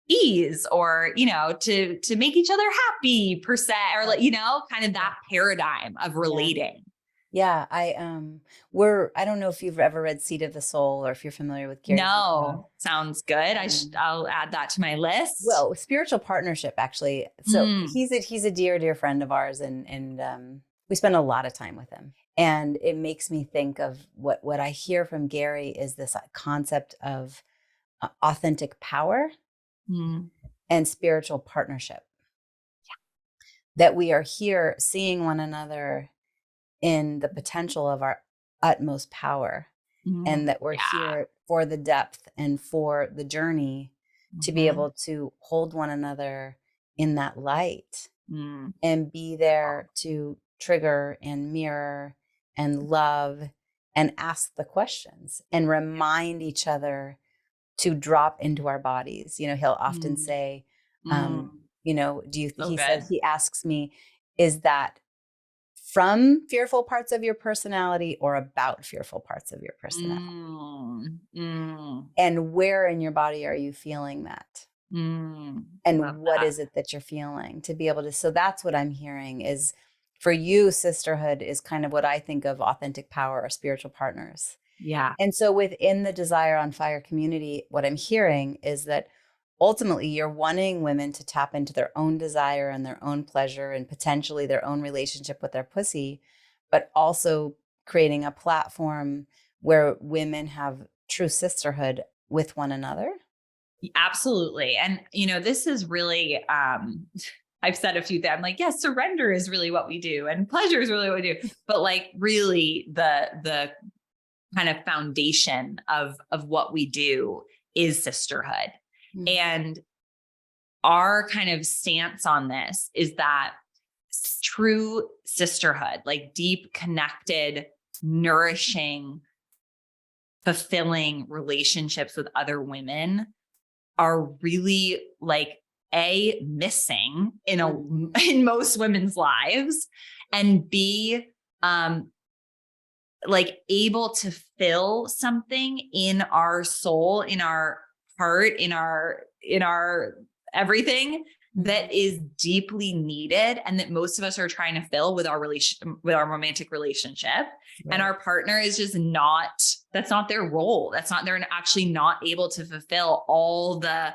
[SPEAKER 2] ease or, you know, to make each other happy per se, or like, you know, kind of that paradigm of relating.
[SPEAKER 1] Yeah. I don't know if you've ever read Seed of the Soul or if you're familiar with Gary.
[SPEAKER 2] No, sounds good. I'll add that to my list.
[SPEAKER 1] Well, spiritual partnership, actually. So he's a dear friend of ours, and we spend a lot of time with him. And it makes me think of what I hear from Gary is this concept of authentic power and spiritual partnership. Yeah. That we are here seeing one another in the potential of our utmost power, and that we're here for the depth and for the journey to be able to hold one another in that light and be there to trigger and mirror and love and ask the questions and remind each other to drop into our bodies. You know, he'll often say, you know, he asks me, is that from fearful parts of your personality or about fearful parts of your personality? And where in your body are you feeling that? And what is it that you're feeling to be able to, so that's what I'm hearing is for you, sisterhood is kind of what I think of authentic power or spiritual partners. Yeah. And so within the Desire on Fire community, what I'm hearing is that ultimately you're wanting women to tap into their own desire and their own pleasure and potentially their own relationship with their pussy, but also creating a platform where women have true sisterhood with one another.
[SPEAKER 2] Absolutely. And, you know, this is really, I've said a few things. I'm like, yes, surrender is really what we do. And pleasure is really what we do. But like really the kind of foundation of what we do is sisterhood. And our kind of stance on this is that true sisterhood, like deep, connected, nourishing, fulfilling relationships with other women are really like missing in most women's lives, and B, like able to fill something in our soul, in our heart, in our everything that is deeply needed, and that most of us are trying to fill with our romantic relationship. Right. And our partner is just that's not their role. They're actually not able to fulfill all the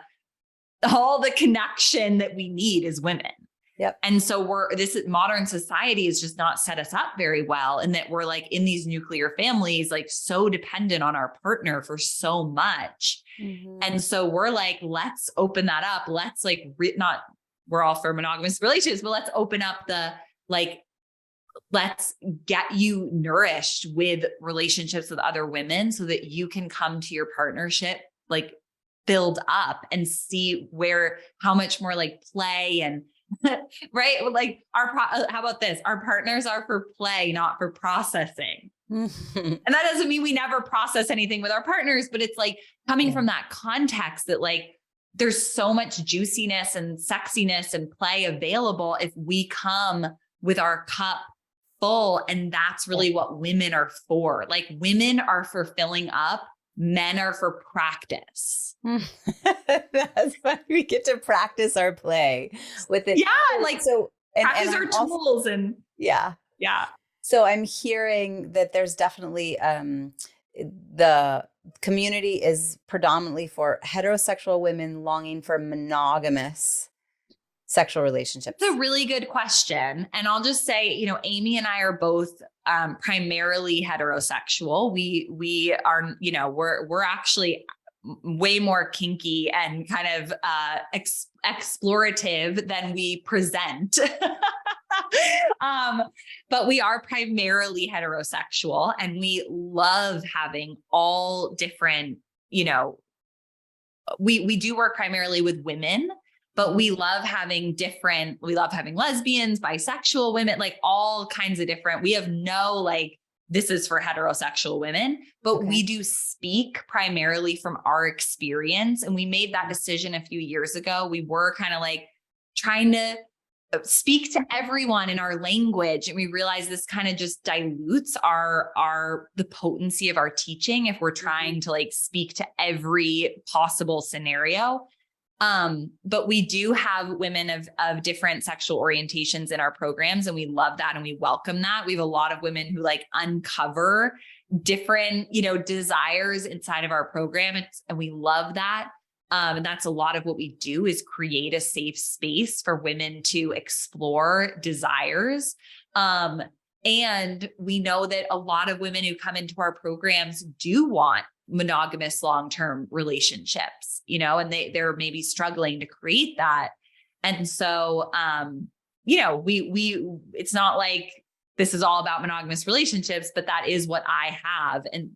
[SPEAKER 2] connection that we need as women. Yep. And so this modern society has just not set us up very well. And that we're like in these nuclear families, like so dependent on our partner for so much. And so we're like, let's open that up. Let's like, we're all for monogamous relationships, but let's open up let's get you nourished with relationships with other women so that you can come to your partnership, like filled up and see how much more like play and right. Like how about this? Our partners are for play, not for processing. And that doesn't mean we never process anything with our partners, but it's like coming from that context that like, there's so much juiciness and sexiness and play available if we come with our cup full. And that's really what women are for. Like women are for filling up men are for practice.
[SPEAKER 1] That's fun. We get to practice our play with it.
[SPEAKER 2] Yeah. Like,
[SPEAKER 1] so,
[SPEAKER 2] practice our tools
[SPEAKER 1] yeah.
[SPEAKER 2] Yeah.
[SPEAKER 1] So I'm hearing that there's definitely the community is predominantly for heterosexual women longing for monogamous sexual relationships.
[SPEAKER 2] It's a really good question. And I'll just say, Amy and I are both primarily heterosexual. We are, we're actually way more kinky and kind of explorative than we present. But we are primarily heterosexual, and we love having all different, we do work primarily with women, but we love having lesbians, bisexual women, like all kinds of different, we have no this is for heterosexual women, but we do speak primarily from our experience. And we made that decision a few years ago. We were kind of trying to speak to everyone in our language. And we realized this kind of just dilutes the potency of our teaching if we're trying to speak to every possible scenario. But we do have women of different sexual orientations in our programs, and we love that. And we welcome that. We have a lot of women who uncover different, desires inside of our program. And we love that. And that's a lot of what we do, is create a safe space for women to explore desires. And we know that a lot of women who come into our programs do want monogamous long-term relationships, and they're maybe struggling to create that. And so, it's not like this is all about monogamous relationships, but that is what I have. And,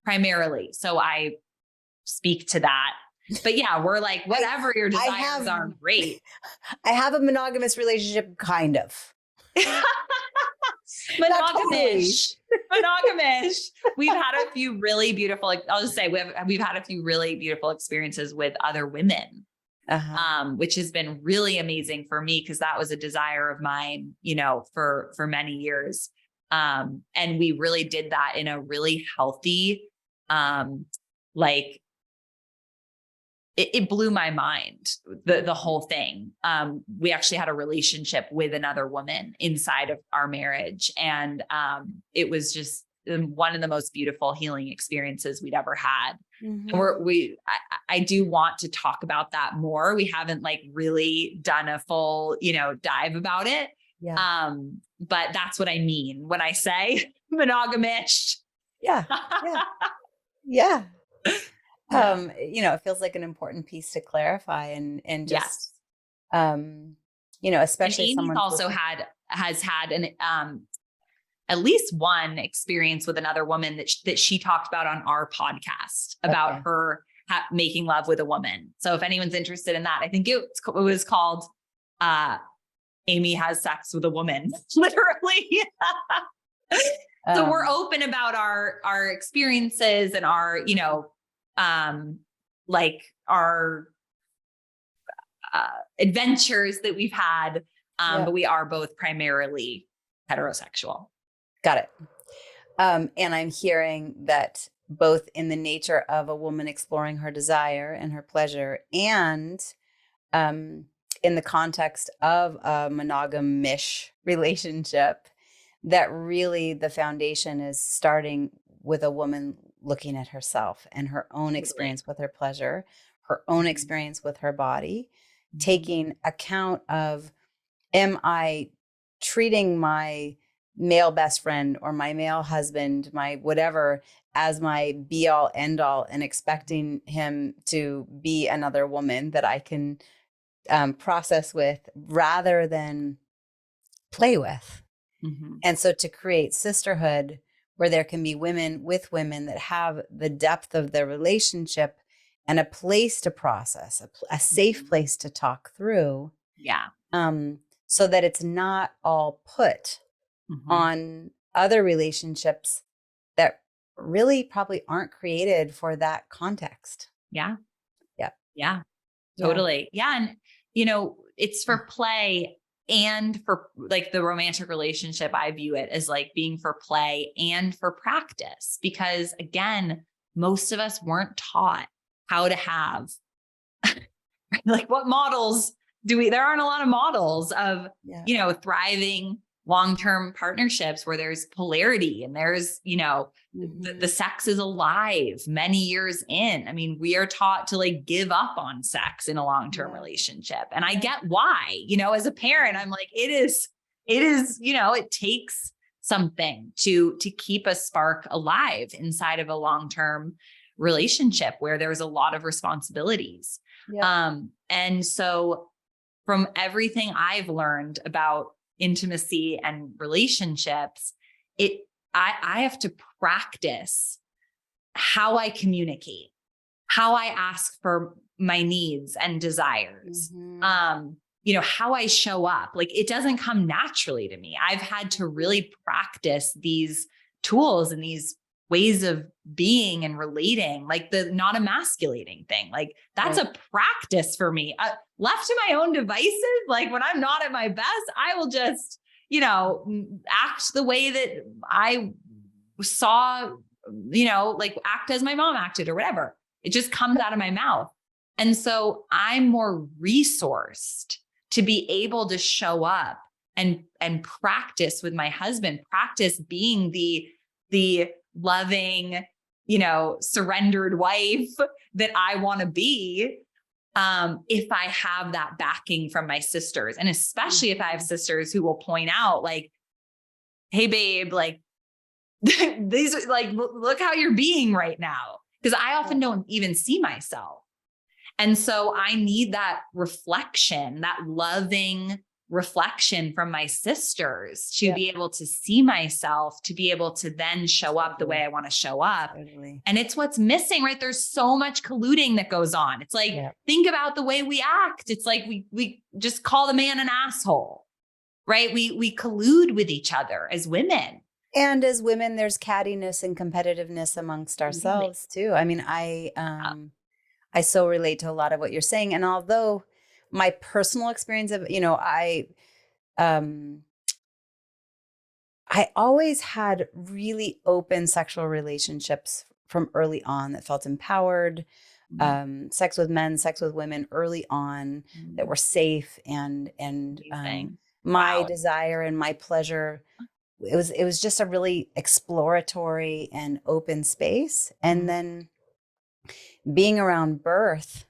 [SPEAKER 2] primarily, so I speak to that. But yeah, we're whatever your desires are, great.
[SPEAKER 1] I have a monogamous relationship, kind of.
[SPEAKER 2] Monogamish. We've had a few really beautiful, I'll just say we've had a few really beautiful experiences with other women, which has been really amazing for me, because that was a desire of mine, for many years. And we really did that in a really healthy, it blew my mind, the whole thing. We actually had a relationship with another woman inside of our marriage. And it was just one of the most beautiful healing experiences we'd ever had. And I do want to talk about that more. We haven't really done a full, dive about it.
[SPEAKER 1] Yeah.
[SPEAKER 2] But that's what I mean when I say monogamish.
[SPEAKER 1] Yeah. Yeah. It feels like an important piece to clarify and just, especially
[SPEAKER 2] and Amy's also has had an, at least one experience with another woman that she talked about on our podcast about her making love with a woman. So if anyone's interested in that, I think it was called, Amy has sex with a woman, literally. So we're open about our experiences and our, our adventures that we've had. But we are both primarily heterosexual.
[SPEAKER 1] Got it. And I'm hearing that both in the nature of a woman exploring her desire and her pleasure, and in the context of a monogamish relationship, that really the foundation is starting with a woman looking at herself and her own experience with her pleasure, her own experience with her body, taking account of, am I treating my male best friend or my male husband, my whatever, as my be all end all, and expecting him to be another woman that I can process with rather than play with. And so to create sisterhood, where there can be women with women that have the depth of their relationship and a place to process, a safe place to talk through.
[SPEAKER 2] Yeah.
[SPEAKER 1] So that it's not all put on other relationships that really probably aren't created for that context.
[SPEAKER 2] Yeah.
[SPEAKER 1] Yeah.
[SPEAKER 2] Yeah. Totally. Yeah. And, it's for play. And for the romantic relationship, I view it as being for play and for practice, because again, most of us weren't taught how to have, like, what models there aren't a lot of models of, thriving long-term partnerships where there's polarity and there's, the sex is alive many years in. I mean, we are taught to like give up on sex in a long-term relationship. And I get why, as a parent, I'm like, it is, it takes something to keep a spark alive inside of a long-term relationship where there's a lot of responsibilities. And so from everything I've learned about intimacy and relationships, I have to practice how I communicate, how I ask for my needs and desires, how I show up. Like, it doesn't come naturally to me. I've had to really practice these tools and these ways of being and relating, like the not emasculating thing. Like, that's a practice for me. Left to my own devices, like when I'm not at my best, I will just, act the way that I saw, like act as my mom acted or whatever. It just comes out of my mouth. And so I'm more resourced to be able to show up and practice with my husband, practice being the loving, surrendered wife that I want to be. If I have that backing from my sisters, and especially if I have sisters who will point out like, hey babe, like these are like, look how you're being right now. Cause I often don't even see myself. And so I need that reflection, that loving reflection from my sisters to be able to see myself, to be able to then show up the way I want to show up. And it's what's missing, right? There's so much colluding that goes on. It's like, think about the way we act. It's like, we just call the man an asshole, right? We collude with each other as women.
[SPEAKER 1] And as women, there's cattiness and competitiveness amongst ourselves too. I mean, I so relate to a lot of what you're saying. And although my personal experience of, I always had really open sexual relationships from early on that felt empowered, sex with men, sex with women early on that were safe and my desire and my pleasure. It was just a really exploratory and open space. And then being around birth,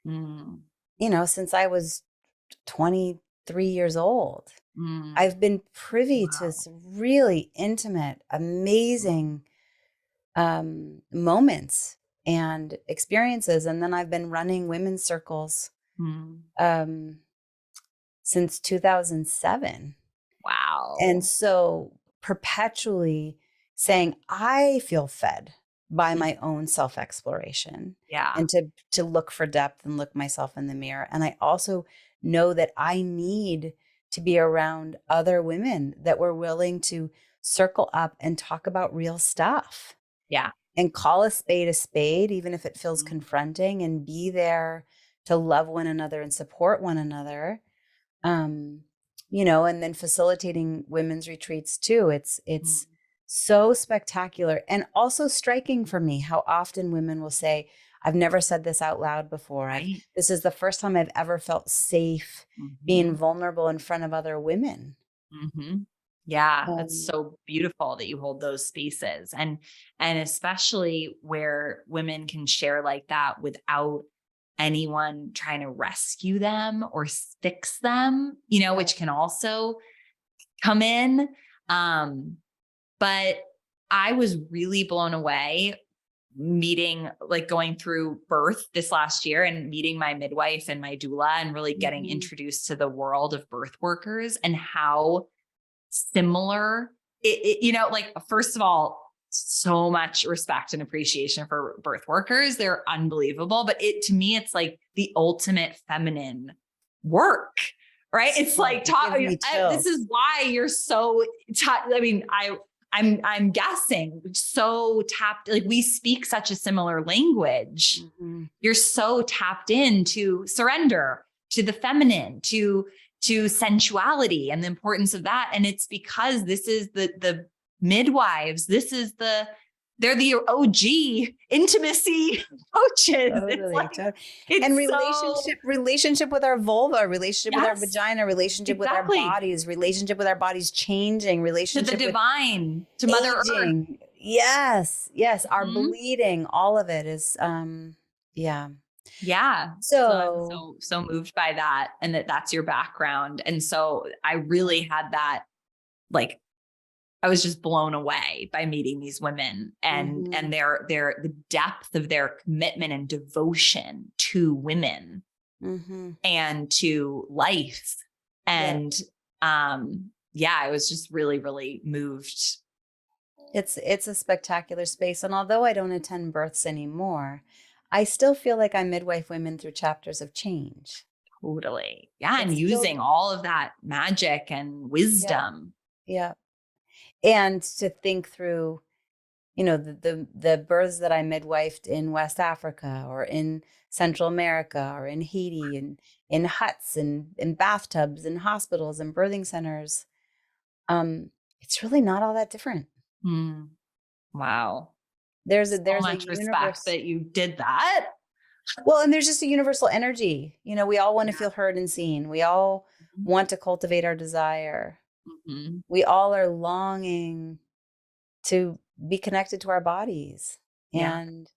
[SPEAKER 1] since I was 23 years old, I've been privy to some really intimate, amazing moments and experiences. And then I've been running women's circles since 2007.
[SPEAKER 2] Wow.
[SPEAKER 1] And so perpetually saying, I feel fed by my own self-exploration and to look for depth and look myself in the mirror. And I also know that I need to be around other women that were willing to circle up and talk about real stuff. And call a spade, even if it feels confronting, and be there to love one another and support one another. And then facilitating women's retreats too. It's so spectacular and also striking for me how often women will say, I've never said this out loud before. This is the first time I've ever felt safe being vulnerable in front of other women.
[SPEAKER 2] Yeah, that's so beautiful that you hold those spaces, and especially where women can share like that without anyone trying to rescue them or fix them, which can also come in. But I was really blown away going through birth this last year and meeting my midwife and my doula and really getting introduced to the world of birth workers and how similar first of all, so much respect and appreciation for birth workers. They're unbelievable. But to me, it's like the ultimate feminine work, right? It's like, this is why you're so, I'm guessing so tapped, like we speak such a similar language. You're so tapped into surrender, to the feminine, to sensuality and the importance of that. And it's because this is the midwives, this is the they're the OG intimacy coaches.
[SPEAKER 1] Totally.
[SPEAKER 2] It's
[SPEAKER 1] And
[SPEAKER 2] so,
[SPEAKER 1] relationship with our vulva, relationship with our
[SPEAKER 2] yes,
[SPEAKER 1] vagina, relationship with our
[SPEAKER 2] exactly.
[SPEAKER 1] bodies, relationship with our bodies changing,
[SPEAKER 2] To
[SPEAKER 1] relationship
[SPEAKER 2] the
[SPEAKER 1] with
[SPEAKER 2] divine, to Mother Earth.
[SPEAKER 1] aging. Yes. Our
[SPEAKER 2] Mhm.
[SPEAKER 1] bleeding, all of it is, yeah.
[SPEAKER 2] Yeah. So I'm
[SPEAKER 1] So,
[SPEAKER 2] so moved by that, and that's your background. And so I really had that, like, I was just blown away by meeting these women and
[SPEAKER 1] mhm,
[SPEAKER 2] the depth of their commitment and devotion to women
[SPEAKER 1] mhm.
[SPEAKER 2] and to life.
[SPEAKER 1] Yeah.
[SPEAKER 2] And yeah, I was just really, really moved.
[SPEAKER 1] It's a spectacular space. And although I don't attend births anymore, I still feel like I midwife women through chapters of change.
[SPEAKER 2] Totally. Yeah. And
[SPEAKER 1] It's still,
[SPEAKER 2] using all of that magic and
[SPEAKER 1] yeah,
[SPEAKER 2] wisdom.
[SPEAKER 1] yeah. And to think through, the births that I midwifed in West Africa or in Central America or in Haiti and in huts and in bathtubs and hospitals and birthing centers. It's really not all that different.
[SPEAKER 2] Mm, wow.
[SPEAKER 1] There's a
[SPEAKER 2] So
[SPEAKER 1] there's a
[SPEAKER 2] much respect
[SPEAKER 1] universe.
[SPEAKER 2] that you did that.
[SPEAKER 1] Well, and there's just a universal energy. We all want to
[SPEAKER 2] Yeah.
[SPEAKER 1] feel heard and seen. We all want to cultivate our desire.
[SPEAKER 2] Mm-hmm.
[SPEAKER 1] We all are longing to be connected to our bodies
[SPEAKER 2] Yeah.
[SPEAKER 1] and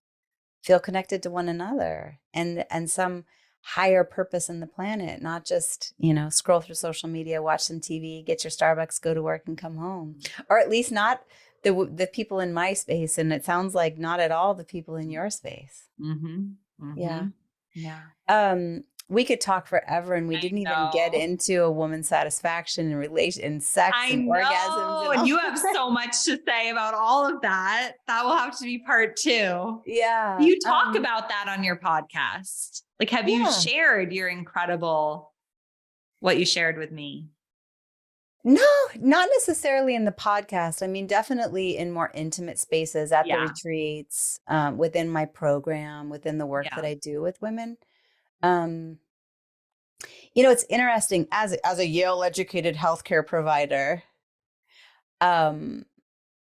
[SPEAKER 1] feel connected to one another and some higher purpose in the planet, not just, scroll through social media, watch some TV, get your Starbucks, go to work and come home. Or at least not the people in my space, and it sounds like not at all the people in your space.
[SPEAKER 2] Mm-hmm.
[SPEAKER 1] Yeah.
[SPEAKER 2] Mm-hmm. Yeah.
[SPEAKER 1] We could talk forever, and we
[SPEAKER 2] I
[SPEAKER 1] didn't even get
[SPEAKER 2] know.
[SPEAKER 1] into a woman's satisfaction and relation and sex
[SPEAKER 2] I
[SPEAKER 1] and orgasms
[SPEAKER 2] know.
[SPEAKER 1] and
[SPEAKER 2] And
[SPEAKER 1] all
[SPEAKER 2] you have
[SPEAKER 1] that.
[SPEAKER 2] so much to say about all of that. That will have to be part 2.
[SPEAKER 1] Yeah.
[SPEAKER 2] You talk about that on your podcast. Like, have you
[SPEAKER 1] Yeah.
[SPEAKER 2] shared your incredible, what you shared with me?
[SPEAKER 1] No, not necessarily in the podcast. I mean, definitely in more intimate spaces at the
[SPEAKER 2] Yeah.
[SPEAKER 1] retreats, within my program, within the work
[SPEAKER 2] Yeah.
[SPEAKER 1] that I do with women. Um, it's interesting as a Yale educated healthcare provider. Um,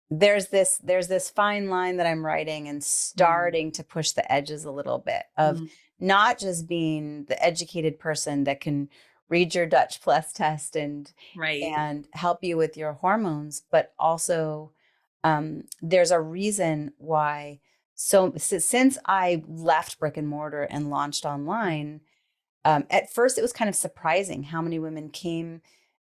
[SPEAKER 1] there's this fine line that I'm writing and starting to push the edges a little bit of
[SPEAKER 2] Mm.
[SPEAKER 1] not just being the educated person that can read your Dutch plus test
[SPEAKER 2] Right.
[SPEAKER 1] and help you with your hormones, but also there's a reason why. So since I left brick and mortar and launched online, at first it was kind of surprising how many women came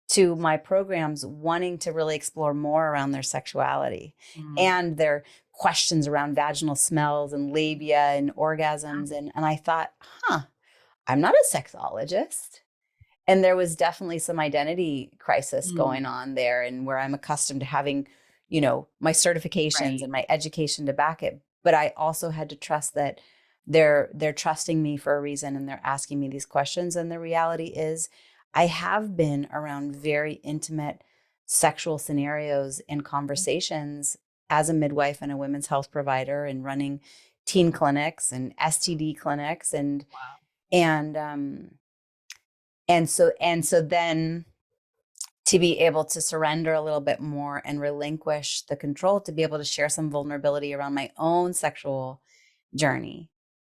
[SPEAKER 1] to my programs wanting to really explore more around their sexuality
[SPEAKER 2] Mm.
[SPEAKER 1] and their questions around vaginal smells and labia and
[SPEAKER 2] Yeah.
[SPEAKER 1] orgasms. And I thought, I'm not a sexologist. And there was definitely some identity crisis
[SPEAKER 2] Mm.
[SPEAKER 1] going on there, and where I'm accustomed to having, my certifications
[SPEAKER 2] Right.
[SPEAKER 1] and my education to back it. But I also had to trust that they're trusting me for a reason, and they're asking me these questions. And the reality is I have been around very intimate sexual scenarios and conversations as a midwife and a women's health provider, and running teen clinics and STD clinics
[SPEAKER 2] Wow.
[SPEAKER 1] and and so then to be able to surrender a little bit more and relinquish the control, to be able to share some vulnerability around my own sexual journey.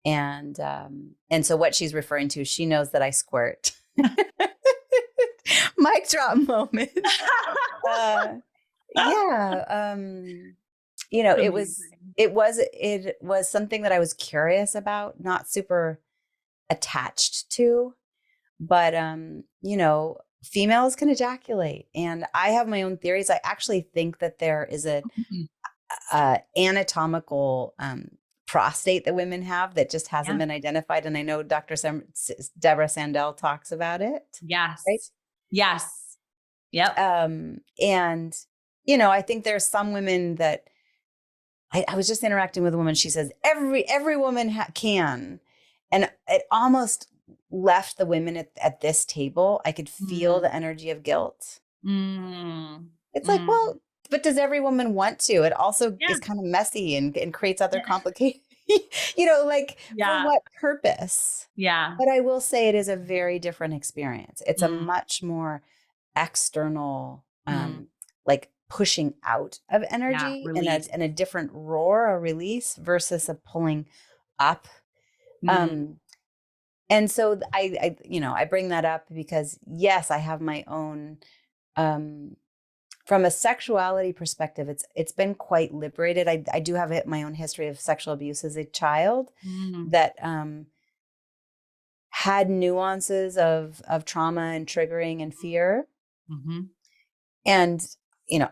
[SPEAKER 1] And so what she's referring to, she knows that I squirt. Mic drop moment. uh yeah. It was
[SPEAKER 2] Amazing.
[SPEAKER 1] it was something that I was curious about, not super attached to. But females can ejaculate, and I have my own theories. I actually think that there is a
[SPEAKER 2] Mhm.
[SPEAKER 1] anatomical prostate that women have that just hasn't
[SPEAKER 2] Yeah.
[SPEAKER 1] been identified. And I know Dr. Deborah Sandell talks about it, right?
[SPEAKER 2] Yes. Yes. Yep.
[SPEAKER 1] And I think there's some women that I was just interacting with a woman. She says every woman can, and it almost left the women at this table. I could feel
[SPEAKER 2] Mm.
[SPEAKER 1] the energy of guilt.
[SPEAKER 2] Mm.
[SPEAKER 1] It's like,
[SPEAKER 2] Mm.
[SPEAKER 1] well, but does every woman want to? It also
[SPEAKER 2] Yeah.
[SPEAKER 1] is kind of messy and creates other
[SPEAKER 2] Yeah.
[SPEAKER 1] complications. Like, for
[SPEAKER 2] Yeah.
[SPEAKER 1] what purpose?
[SPEAKER 2] Yeah.
[SPEAKER 1] But I will say it is a very different experience. It's a
[SPEAKER 2] Mm.
[SPEAKER 1] much more external,
[SPEAKER 2] Mm.
[SPEAKER 1] like pushing out of
[SPEAKER 2] Yeah.
[SPEAKER 1] energy
[SPEAKER 2] Release.
[SPEAKER 1] and a different roar or release versus a pulling up.
[SPEAKER 2] Mm,
[SPEAKER 1] And so I bring that up because yes, I have my own, um, from a sexuality perspective, it's been quite liberated. I do have my own history of sexual abuse as a child
[SPEAKER 2] mm,
[SPEAKER 1] that had nuances of trauma and triggering and fear.
[SPEAKER 2] mhm,
[SPEAKER 1] And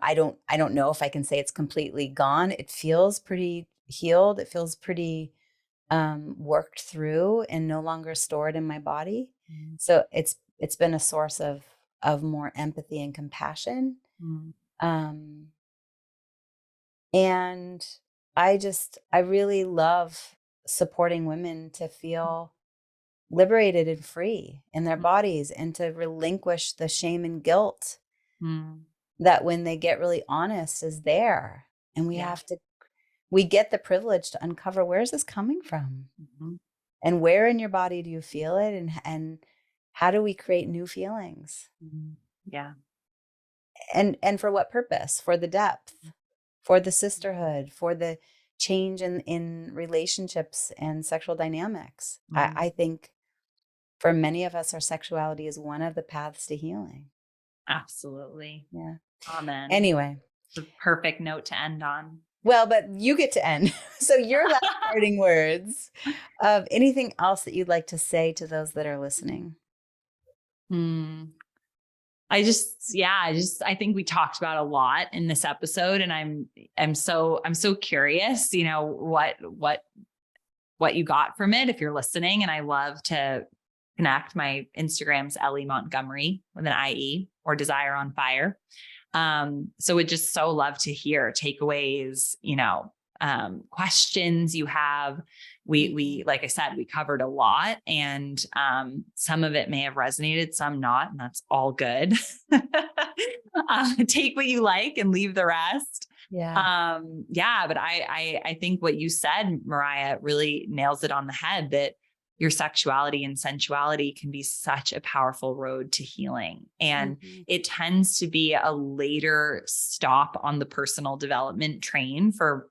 [SPEAKER 1] I don't know if I can say it's completely gone. It feels pretty healed. It feels pretty worked through and no longer stored in my body.
[SPEAKER 2] mm,
[SPEAKER 1] So it's been a source of more empathy and compassion.
[SPEAKER 2] mm,
[SPEAKER 1] Um, and I really love supporting women to feel liberated and free in their bodies and to relinquish the shame and guilt
[SPEAKER 2] mm.
[SPEAKER 1] that when they get really honest is there. And
[SPEAKER 2] Yeah.
[SPEAKER 1] we get the privilege to uncover, where is this coming from?
[SPEAKER 2] Mhm,
[SPEAKER 1] And where in your body do you feel it? And how do we create new feelings?
[SPEAKER 2] mhm. Yeah.
[SPEAKER 1] And for what purpose? For the depth, for the sisterhood, for the change in relationships and sexual dynamics.
[SPEAKER 2] Mm,
[SPEAKER 1] I think for many of us, our sexuality is one of the paths to healing.
[SPEAKER 2] absolutely.
[SPEAKER 1] Yeah.
[SPEAKER 2] Amen.
[SPEAKER 1] Anyway,
[SPEAKER 2] The perfect note to end on.
[SPEAKER 1] well, but you get to end. So your last parting words of anything else that you'd like to say to those that are listening.
[SPEAKER 2] Hmm. I think we talked about a lot in this episode, and I'm so curious, what you got from it if you're listening. And I love to connect. My Instagram's Ellie Montgomerie with an IE, or Desire on Fire. So would just so love to hear takeaways, questions you have. We, like I said, we covered a lot, and some of it may have resonated, some not, and that's all good. Take what you like and leave the rest.
[SPEAKER 1] Yeah.
[SPEAKER 2] Yeah, but I think what you said, Maraya, really nails it on the head, that your sexuality and sensuality can be such a powerful road to healing. And
[SPEAKER 1] Mhm.
[SPEAKER 2] it tends to be a later stop on the personal development train for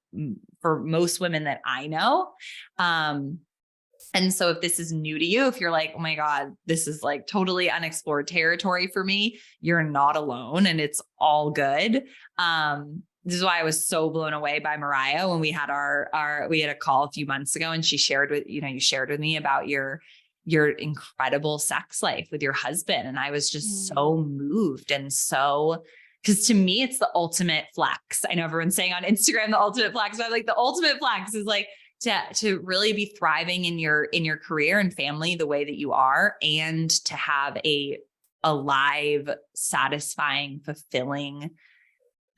[SPEAKER 2] most women that I know. And so if this is new to you, if you're like, oh my God, this is like totally unexplored territory for me, you're not alone, and it's all good. This is why I was so blown away by Maraya when we had we had a call a few months ago, and you shared with me about your incredible sex life with your husband. And I was just
[SPEAKER 1] Mm.
[SPEAKER 2] so moved, and so, because to me, it's the ultimate flex. I know everyone's saying on Instagram, the ultimate flex, but I'm like, the ultimate flex is like, to really be thriving in your career and family the way that you are, and to have a alive, satisfying, fulfilling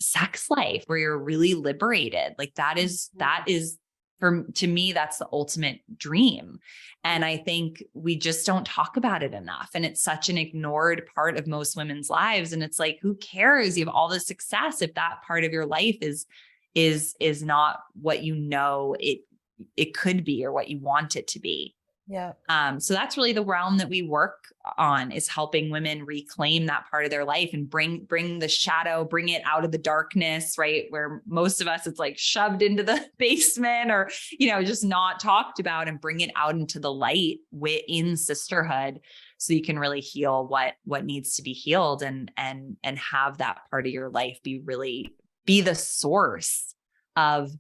[SPEAKER 2] sex life where you're really liberated. Like that is to me, that's the ultimate dream. And I think we just don't talk about it enough. And it's such an ignored part of most women's lives. And it's like, who cares? You have all this success if that part of your life is not what it could be, or what you want it to be.
[SPEAKER 1] Yeah.
[SPEAKER 2] So that's really the realm that we work on, is helping women reclaim that part of their life and bring the shadow, bring it out of the darkness, right? Where most of us, it's like shoved into the basement, or, just not talked about, and bring it out into the light in sisterhood, so you can really heal what needs to be healed, and have that part of your life be the source of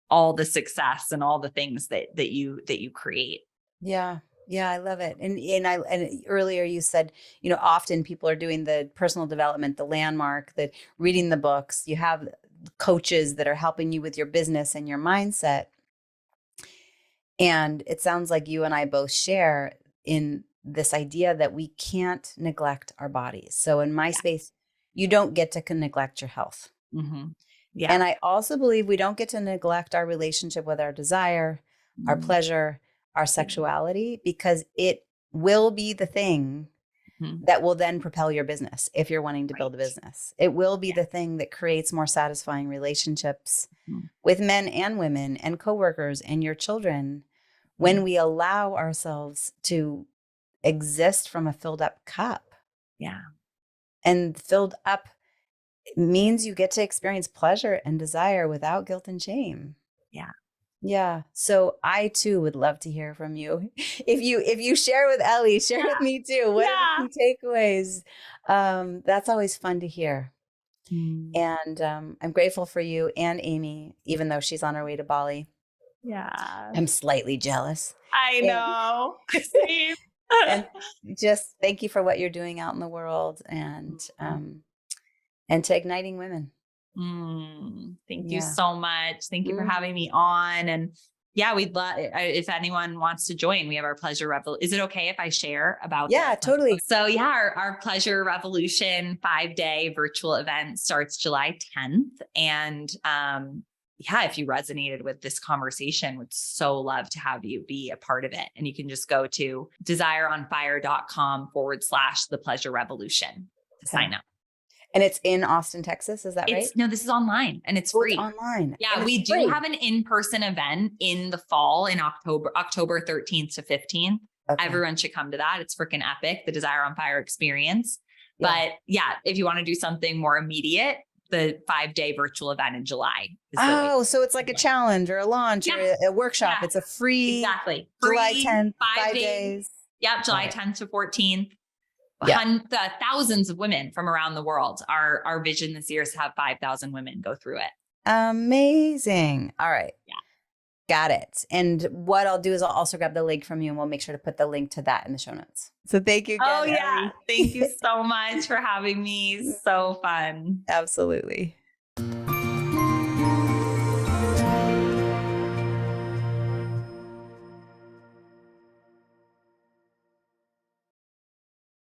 [SPEAKER 2] all the success and all the things that you create.
[SPEAKER 1] Yeah. Yeah, I love it. And earlier you said, often people are doing the personal development, the landmark, the reading the books. You have coaches that are helping you with your business and your mindset. And it sounds like you and I both share in this idea that we can't neglect our bodies. So in my
[SPEAKER 2] Yeah.
[SPEAKER 1] space, you don't get to neglect your health.
[SPEAKER 2] Mm-hmm. Yeah.
[SPEAKER 1] And I also believe we don't get to neglect our relationship with our desire, our
[SPEAKER 2] Mm-hmm.
[SPEAKER 1] pleasure, our sexuality, because it will be the thing that will then propel your business if you're wanting to build a
[SPEAKER 2] Right.
[SPEAKER 1] business. It will be
[SPEAKER 2] Yeah.
[SPEAKER 1] the thing that creates more satisfying relationships
[SPEAKER 2] Mhm.
[SPEAKER 1] with men and women and coworkers and your children when we allow ourselves to exist from a filled up cup.
[SPEAKER 2] Yeah.
[SPEAKER 1] And filled up it means you get to experience pleasure and desire without guilt and shame.
[SPEAKER 2] Yeah.
[SPEAKER 1] Yeah. So I too would love to hear from you. If you share with Ellie, share with me too. What are the key takeaways? That's always fun to hear. And I'm grateful for you and Amy, even though she's on her way to Bali.
[SPEAKER 2] Yeah.
[SPEAKER 1] I'm slightly jealous.
[SPEAKER 2] I know.
[SPEAKER 1] And just thank you for what you're doing out in the world and to igniting women.
[SPEAKER 2] Thank you so much. Thank you for having me on. And yeah, we'd love if anyone wants to join. We have our pleasure revolution. Is it okay if I share about?
[SPEAKER 1] Yeah, totally.
[SPEAKER 2] So yeah, our pleasure revolution 5-day virtual event starts July 10th. And yeah, if you resonated with this conversation, would so love to have you be a part of it. And you can just go to desireonfire.com/the pleasure revolution to sign up.
[SPEAKER 1] And it's in Austin, Texas. Is that right?
[SPEAKER 2] No, this is online and it's free.
[SPEAKER 1] It's online.
[SPEAKER 2] Yeah, we do have an in-person event in the fall in October 13th to 15th. Okay. Everyone should come to that. It's freaking epic. The Desire on Fire experience. Yeah. But yeah, if you want to do something more immediate, the 5-day virtual event in July.
[SPEAKER 1] So it's like a challenge or a launch or a workshop. Yeah. It's a free, July 10th, 5 days.
[SPEAKER 2] Yep. July 10th to 14th. Thousands of women from around the world. Our vision this year is to have 5,000 women go through it.
[SPEAKER 1] Amazing. All right.
[SPEAKER 2] Yeah.
[SPEAKER 1] Got it. And what I'll do is I'll also grab the link from you and we'll make sure to put the link to that in the show notes. So thank you again.
[SPEAKER 2] Ellie. Thank you so much for having me. So fun.
[SPEAKER 1] Absolutely.